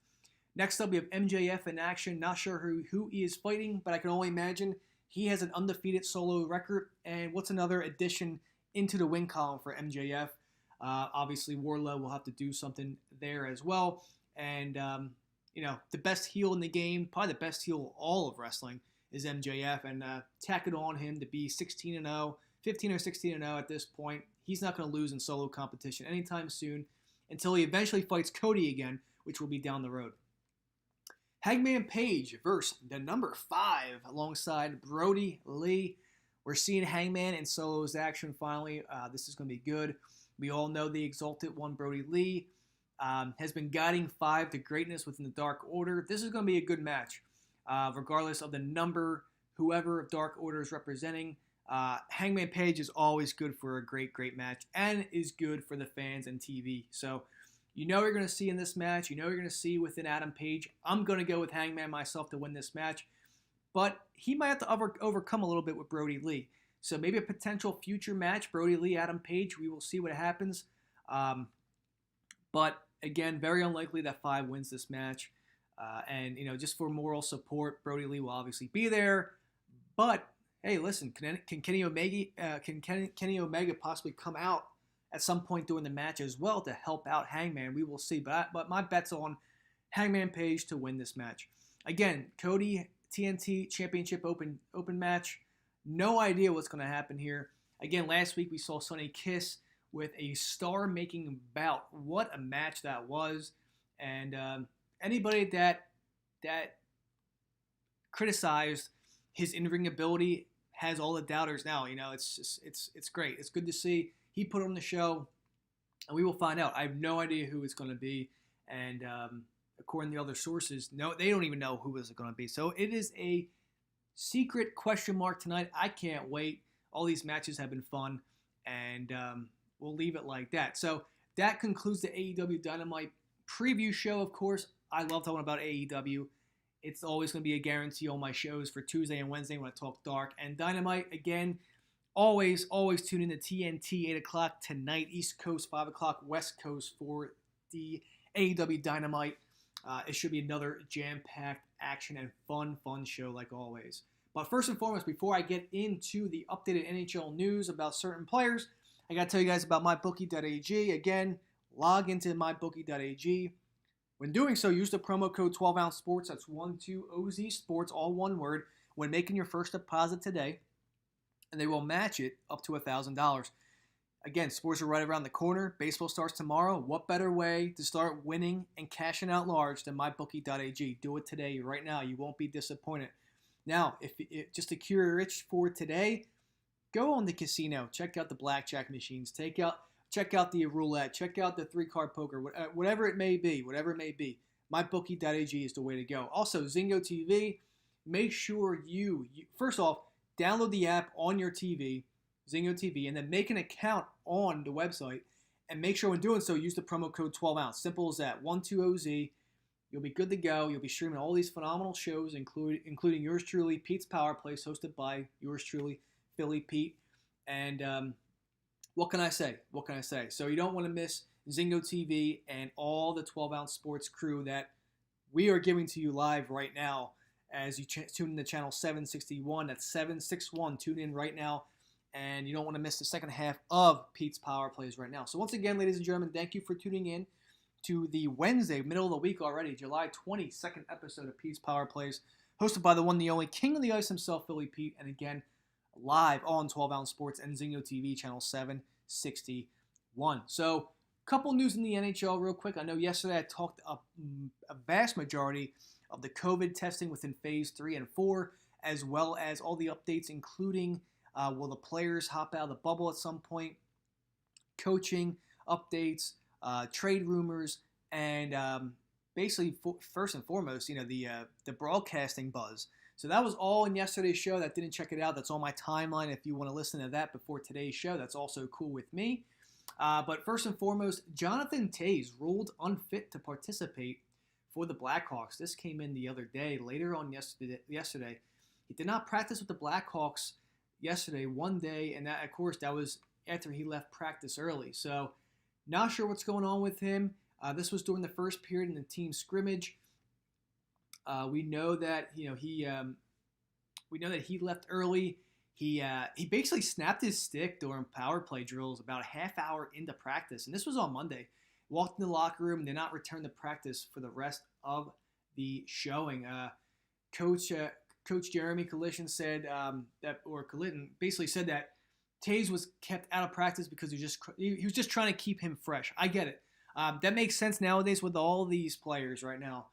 Next up, we have MJF in action. Not sure who he is fighting, but I can only imagine he has an undefeated solo record. And what's another addition into the win column for MJF? Obviously, Wardlow will have to do something there as well. And, the best heel in the game, probably the best heel all of wrestling, is MJF. And tack it on him to be 16-0, 15 or 16-0 at this point. He's not going to lose in solo competition anytime soon until he eventually fights Cody again, which will be down the road. Hangman Page versus the number 5 alongside Brody Lee. We're seeing Hangman in solos action finally. This is going to be good. We all know the Exalted One, Brody Lee, has been guiding 5 to greatness within the Dark Order. This is going to be a good match. Regardless of the number, whoever Dark Order is representing, Hangman Page is always good for a great, great match and is good for the fans and TV. So, you know you're going to see in this match. You know you're going to see within Adam Page. I'm going to go with Hangman myself to win this match. But he might have to overcome a little bit with Brody Lee. So maybe a potential future match, Brody Lee, Adam Page. We will see what happens. But again, very unlikely that 5 wins this match. And just for moral support, Brody Lee will obviously be there. But hey, listen, can Kenny Omega possibly come out at some point during the match as well to help out Hangman? We will see. But my bet's on Hangman Page to win this match. Again, Cody TNT Championship Open match. No idea what's going to happen here. Again, last week we saw Sonny Kiss with a star-making bout. What a match that was. And anybody that criticized his in-ring ability has all the doubters now. It's great. It's good to see. He put on the show, and we will find out. I have no idea who it's going to be, and according to other sources, no, they don't even know who it's going to be. So it is a secret question mark tonight. I can't wait. All these matches have been fun, and we'll leave it like that. So that concludes the AEW Dynamite preview show. Of course, I love talking about AEW. It's always going to be a guarantee on my shows for Tuesday and Wednesday when I talk Dark and Dynamite. Again, always tune in to TNT, 8 o'clock tonight, East Coast, 5 o'clock, West Coast for the AEW Dynamite. It should be another jam-packed action and fun show like always. But first and foremost, before I get into the updated NHL news about certain players, I got to tell you guys about MyBookie.ag. Again, log into MyBookie.ag. When doing so, use the promo code 12ounce sports. That's 12OZ sports, all one word, when making your first deposit today, and they will match it up to $1,000. Again, sports are right around the corner. Baseball starts tomorrow. What better way to start winning and cashing out large than MyBookie.ag? Do it today, right now. You won't be disappointed. Now, if just to cure your itch for today, go on the casino. Check out the blackjack machines. Check out the roulette. Check out the 3-card poker. Whatever it may be. MyBookie.ag is the way to go. Also, Zingo TV. Make sure you first off, download the app on your TV, Zingo TV, and then make an account on the website. And make sure when doing so, use the promo code 12ounce. Simple as that. 12OZ. You'll be good to go. You'll be streaming all these phenomenal shows, including yours truly, Pete's Power Place, hosted by yours truly, Philly Pete. And what can I say? So you don't want to miss Zingo TV and all the 12-ounce sports crew that we are giving to you live right now as you tune in to channel 761. That's 761. Tune in right now. And you don't want to miss the second half of Pete's Power Plays right now. So once again, ladies and gentlemen, thank you for tuning in to the Wednesday, middle of the week already, July 22nd episode of Pete's Power Plays, hosted by the one, the only King of the Ice himself, Philly Pete, and again, live on 12-ounce sports and Zingo TV, channel 761. So Couple news in the NHL real quick. I know yesterday I talked a vast majority of the COVID testing within Phase 3 and 4, as well as all the updates, including will the players hop out of the bubble at some point, coaching updates, trade rumors, and basically, first and foremost, the broadcasting buzz. So that was all in yesterday's show. That didn't check it out. That's on my timeline. If you want to listen to that before today's show, that's also cool with me. But first and foremost, Jonathan Toews ruled unfit to participate for the Blackhawks. This came in the other day, later on yesterday. He did not practice with the Blackhawks yesterday, one day, and that, of course, that was after he left practice early. So not sure what's going on with him. This was during the first period in the team scrimmage. We know that he left early. He basically snapped his stick during power play drills about a half hour into practice, and this was on Monday. Walked in the locker room and did not return to practice for the rest of the showing. Coach Jeremy Colliton said Colliton basically said that Toews was kept out of practice because he was just trying to keep him fresh. I get it. That makes sense nowadays with all these players right now.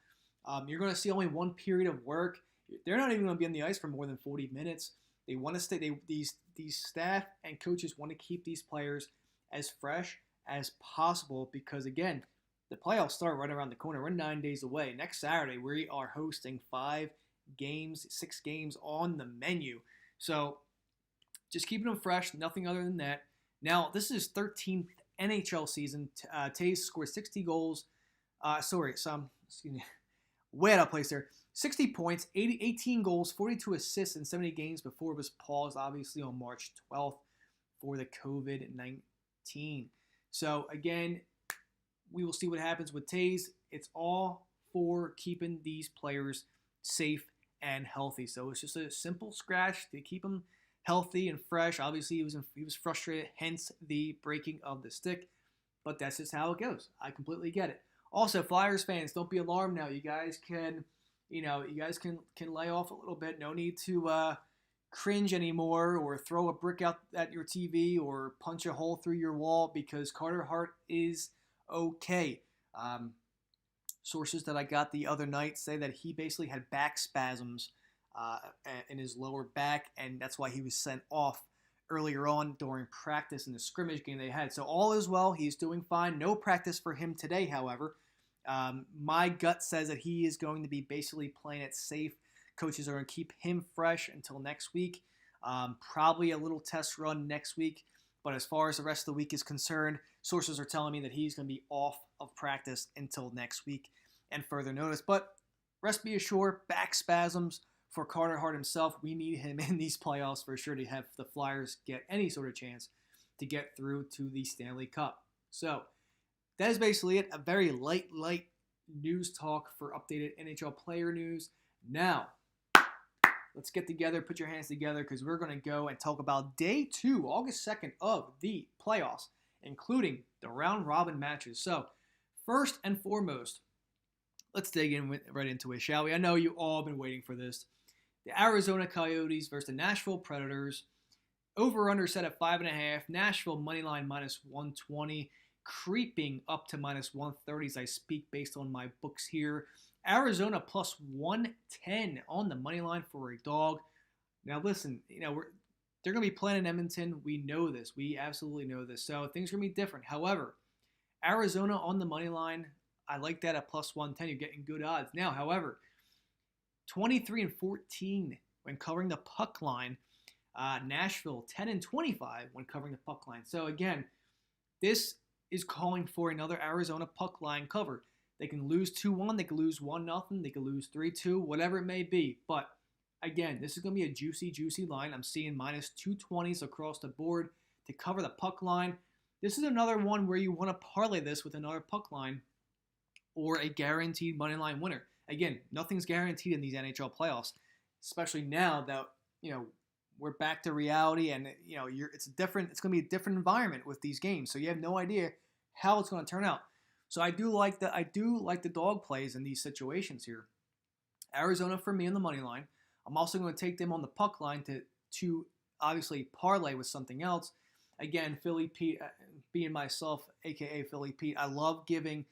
You're going to see only one period of work. They're not even going to be on the ice for more than 40 minutes. They want to stay. These staff and coaches want to keep these players as fresh as possible because, again, the playoffs start right around the corner. We're 9 days away. Next Saturday, we are hosting 6 games on the menu. So just keeping them fresh, nothing other than that. Now, this is his 13th NHL season. Toews scored 60 goals. Way out of place there. 60 points, 18 goals, 42 assists in 70 games before it was paused, obviously, on March 12th for the COVID-19. So, again, we will see what happens with Toews. It's all for keeping these players safe and healthy. So, it's just a simple scratch to keep them healthy and fresh. Obviously, he was frustrated, hence the breaking of the stick. But that's just how it goes. I completely get it. Also, Flyers fans, don't be alarmed now. You guys can lay off a little bit. No need to cringe anymore or throw a brick out at your TV or punch a hole through your wall because Carter Hart is okay. Sources that I got the other night say that he basically had back spasms in his lower back, and that's why he was sent off earlier on during practice in the scrimmage game they had. So all is well. He's doing fine. No practice for him today, however. My gut says that he is going to be basically playing it safe. Coaches are going to keep him fresh until next week. Probably a little test run next week. But as far as the rest of the week is concerned, sources are telling me that he's going to be off of practice until next week and further notice. But rest be assured, back spasms for Carter Hart himself. We need him in these playoffs for sure to have the Flyers get any sort of chance to get through to the Stanley Cup. So that is basically it. A very light news talk for updated NHL player news. Now, let's get together, put your hands together, because we're going to go and talk about Day 2, August 2nd, of the playoffs, including the round-robin matches. So, first and foremost, let's dig right into it, shall we? I know you all have been waiting for this. The Arizona Coyotes versus the Nashville Predators. Over-under set at 5.5. Nashville moneyline minus 120. Creeping up to minus 130 as I speak based on my books here. Arizona plus 110 on the money line for a dog. Now listen, they're going to be playing in Edmonton. We know this. We absolutely know this. So things are going to be different. However, Arizona on the money line, I like that at plus 110. You're getting good odds. Now, however, 23-14 when covering the puck line. Nashville 10-25 when covering the puck line. So again, this is calling for another Arizona puck line cover. They can lose 2-1, they can lose 1-0, they can lose 3-2, whatever it may be. But again, this is going to be a juicy line. I'm seeing minus 220s across the board to cover the puck line. This is another one where you want to parlay this with another puck line or a guaranteed money line winner. Again, nothing's guaranteed in these NHL playoffs, especially now that we're back to reality, and it's going to be a different environment with these games. So you have no idea how it's going to turn out. So I do like the dog plays in these situations here. Arizona for me on the money line. I'm also going to take them on the puck line to obviously parlay with something else. again, Philly Pete, being myself, aka Philly Pete, I love giving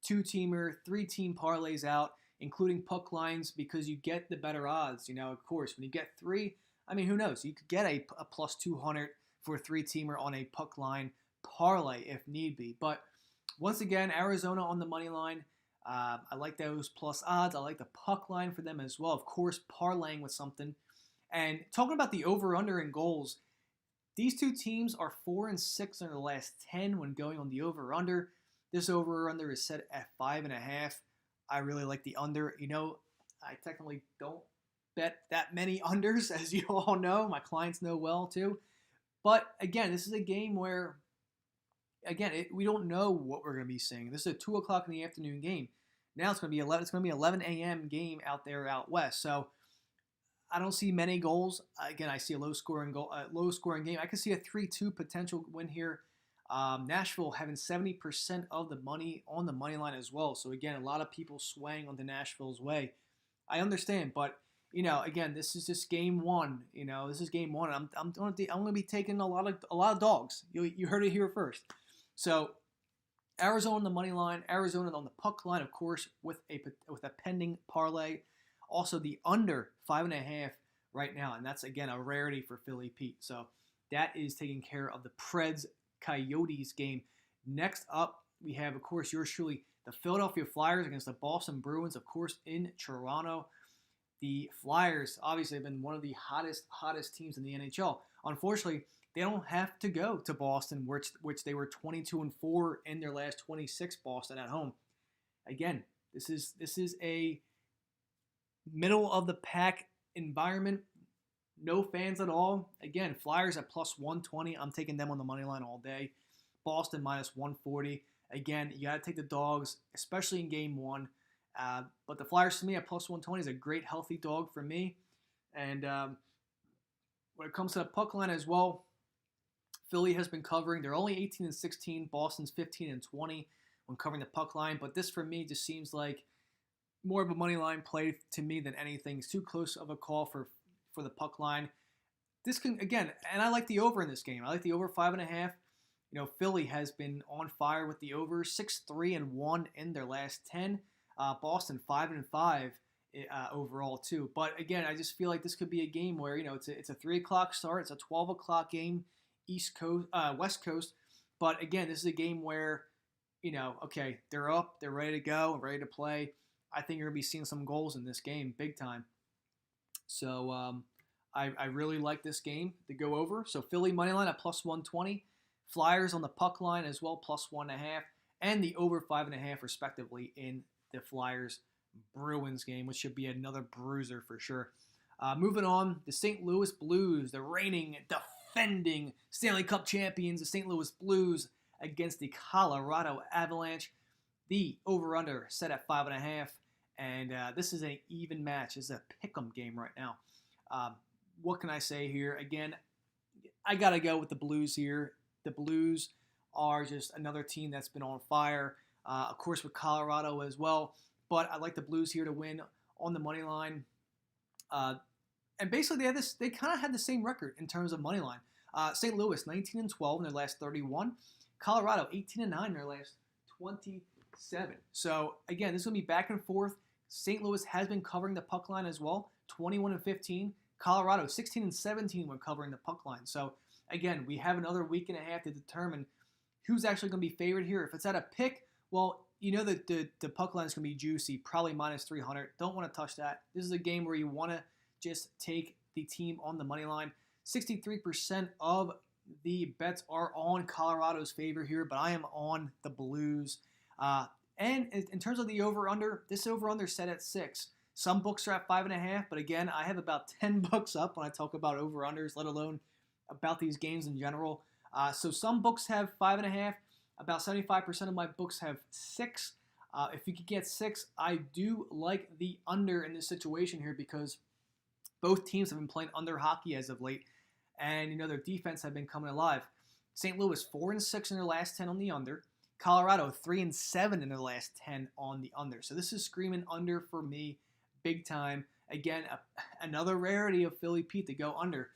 2-teamer, 3-team parlays out, including puck lines, because you get the better odds. Of course, when you get 3, I mean, who knows? You could get a plus 200 for a 3-teamer on a puck line parlay if need be. But once again, Arizona on the money line. I like those plus odds. I like the puck line for them as well. Of course, parlaying with something. And talking about the over-under in goals, these two teams are 4-6 in the last 10 when going on the over-under. This over-under is set at 5.5. I really like the under. I technically don't bet that many unders, as you all know. My clients know well, too. But, again, this is a game where, we don't know what we're going to be seeing. This is a 2 o'clock in the afternoon game. Now it's going to be 11 a.m. game out there out west. So, I don't see many goals. Again, I see a low-scoring game. I could see a 3-2 potential win here. Nashville having 70% of the money on the money line as well. So again, a lot of people swaying on the Nashville's way. I understand, but again, this is just game one. This is game one. I'm going to be taking a lot of dogs. You heard it here first. So Arizona on the money line, Arizona on the puck line, of course, with a pending parlay. Also the under 5.5 right now, and that's again a rarity for Philly Pete. So that is taking care of the Preds Coyotes game. Next up, we have, of course, yours truly, the Philadelphia Flyers against the Boston Bruins, of course, in Toronto. The Flyers obviously have been one of the hottest teams in the NHL. Unfortunately, they don't have to go to Boston, which they were 22-4 in their last 26. Boston at home. Again, this is a middle of the pack environment. No fans at all. Again, Flyers at plus 120. I'm taking them on the money line all day. Boston minus 140. Again, you got to take the dogs, especially in game one. But the Flyers to me at plus 120 is a great healthy dog for me. And when it comes to the puck line as well, Philly has been covering. They're only 18-16. Boston's 15-20 when covering the puck line. But this for me just seems like more of a money line play to me than anything. It's too close of a call for the puck line. This can, again, and I like the over in this game. I like the over 5.5. Philly has been on fire with the over, 6-3-1 in their last 10. Boston 5-5 overall too. But again, I just feel like this could be a game where it's a 3 o'clock start. It's a 12 o'clock game, West Coast. But again, this is a game where okay, they're up, they're ready to go, ready to play. I think you're gonna be seeing some goals in this game, big time. So I really like this game to go over. So Philly money line at plus 120, Flyers on the puck line as well, plus 1.5, and the over 5.5 respectively in the Flyers Bruins game, which should be another bruiser for sure. Moving on, the St. Louis Blues, the reigning, defending Stanley Cup champions, the St. Louis Blues against the Colorado Avalanche. The over-under set at 5.5, and this is an even match. This is a pick'em game right now. What can I say here? Again, I got to go with the Blues here. The Blues are just another team that's been on fire. Of course, with Colorado as well. But I like the Blues here to win on the money line. And basically, they kind of had the same record in terms of money line. St. Louis, 19-12 in their last 31. Colorado, 18-9 in their last 27. So, again, this is going to be back and forth. St. Louis has been covering the puck line as well, 21-15. Colorado, 16-17 when covering the puck line. So, again, we have another week and a half to determine who's actually going to be favored here. If it's at a pick, well, that the puck line is going to be juicy, probably minus 300. Don't want to touch that. This is a game where you want to just take the team on the money line. 63% of the bets are on Colorado's favor here, but I am on the Blues. And in terms of the over-under, this over-under set at 6. Some books are at 5.5, but again, I have about 10 books up when I talk about over-unders, let alone about these games in general. So some books have 5.5. About 75% of my books have 6. If you could get 6, I do like the under in this situation here because both teams have been playing under hockey as of late, and their defense have been coming alive. St. Louis 4-6 in their last 10 on the under. Colorado 3-7 in their last 10 on the under. So this is screaming under for me, big time. Again, another rarity of Philly Pete to go under.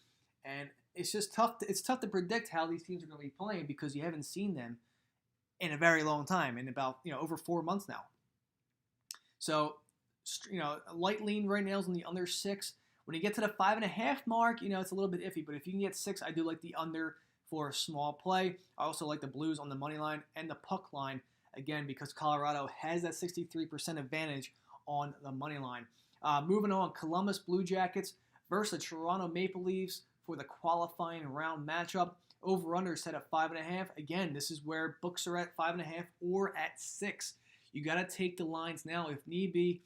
And it's just tough. It's tough to predict how these teams are going to be playing because you haven't seen them in a very long time, in about over 4 months now. So a light lean right now is on the under 6. When you get to the 5.5 mark, it's a little bit iffy. But if you can get 6, I do like the under for a small play. I also like the Blues on the money line and the puck line, again, because Colorado has that 63% advantage on the money line. Moving on, Columbus Blue Jackets versus the Toronto Maple Leafs for the qualifying round matchup. Over-under set at 5.5. Again, this is where books are at 5.5 or at 6. You got to take the lines now if need be.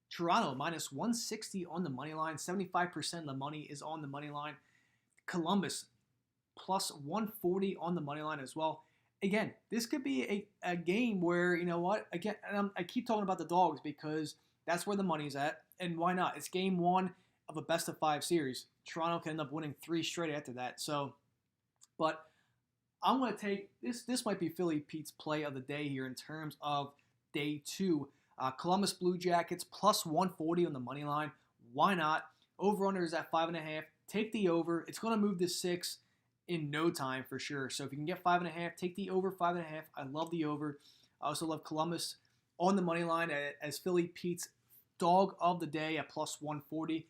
Toronto minus 160 on the money line. 75% of the money is on the money line. Columbus plus 140 on the money line as well. Again, this could be a game where, again, I keep talking about the Dogs because that's where the money's at. And why not? It's game 1 of a best-of-5 series. Toronto can end up winning 3 straight after that. But I'm going to take this. This might be Philly Pete's play of the day here in terms of day 2. Columbus Blue Jackets plus 140 on the money line. Why not? Over-under is at 5.5. Take the over. It's going to move to 6 in no time for sure. So if you can get 5.5, take the over 5.5. I love the over. I also love Columbus on the money line as Philly Pete's dog of the day at plus 140.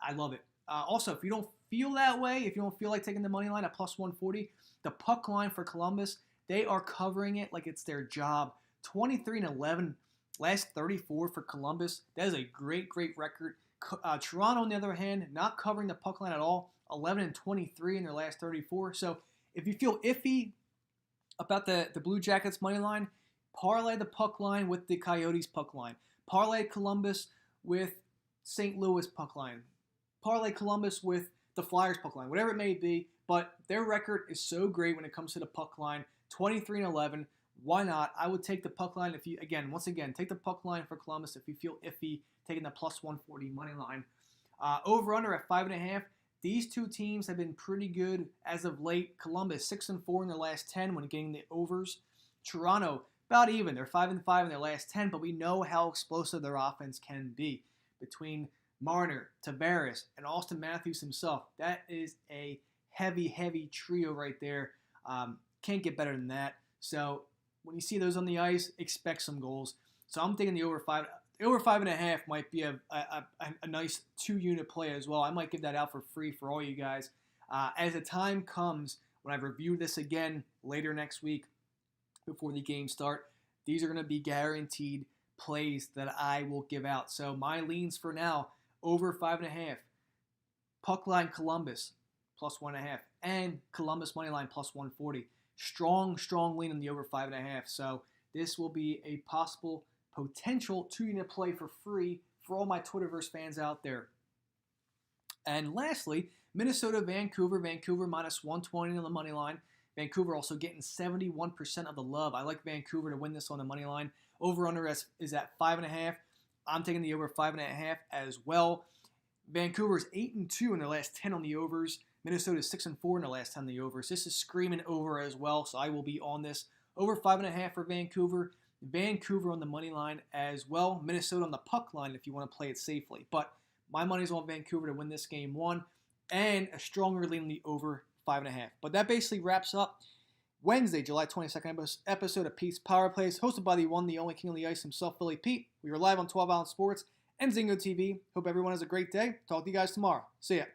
I love it. Also, if you don't feel that way, if you don't feel like taking the money line at plus 140, the puck line for Columbus, they are covering it like it's their job. 23-11, last 34 for Columbus. That is a great, great record. Toronto, on the other hand, not covering the puck line at all. 11-23 in their last 34. So if you feel iffy about the Blue Jackets money line, parlay the puck line with the Coyotes puck line. Parlay Columbus with St. Louis puck line. Parlay Columbus with the Flyers puck line, whatever it may be. But their record is so great when it comes to the puck line. 23-11. Why not? I would take the puck line if you, once again, take the puck line for Columbus if you feel iffy, taking the plus 140 money line. Over-under at 5.5. These two teams have been pretty good as of late. Columbus 6-4 in their last 10 when getting the overs. Toronto about even. They're 5-5 in their last 10, but we know how explosive their offense can be. Between Marner, Tavares, and Austin Matthews himself, that is a heavy, heavy trio right there. Can't get better than that. So when you see those on the ice, expect some goals. So I'm thinking the over 5. The over 5.5 might be a nice 2-unit play as well. I might give that out for free for all you guys. As the time comes, when I review this again later next week before the games start, these are going to be guaranteed plays that I will give out. So my leans for now, over 5.5. Puck line Columbus, plus 1.5. And Columbus money line, plus 140. Strong lean in the over 5.5. So this will be a possible potential 2-unit play for free for all my Twitterverse fans out there. And lastly, Minnesota, Vancouver. Vancouver minus 120 on the money line. Vancouver also getting 71% of the love. I like Vancouver to win this on the money line. Over-under is at 5.5. I'm taking the over 5.5 as well. Vancouver is 8-2 in their last 10 on the overs. Minnesota is 6-4 in their last 10 on the overs. This is screaming over as well, so I will be on this. Over 5.5 for Vancouver. Vancouver on the money line as well. Minnesota on the puck line if you want to play it safely. But my money's on Vancouver to win this game 1. And a stronger lean on the over 5.5. But that basically wraps up Wednesday, July 22nd episode of Pete's Power Plays, hosted by the one, the only King of the Ice himself, Philly Pete. We are live on 12 Island Sports and Zingo TV. Hope everyone has a great day. Talk to you guys tomorrow. See ya.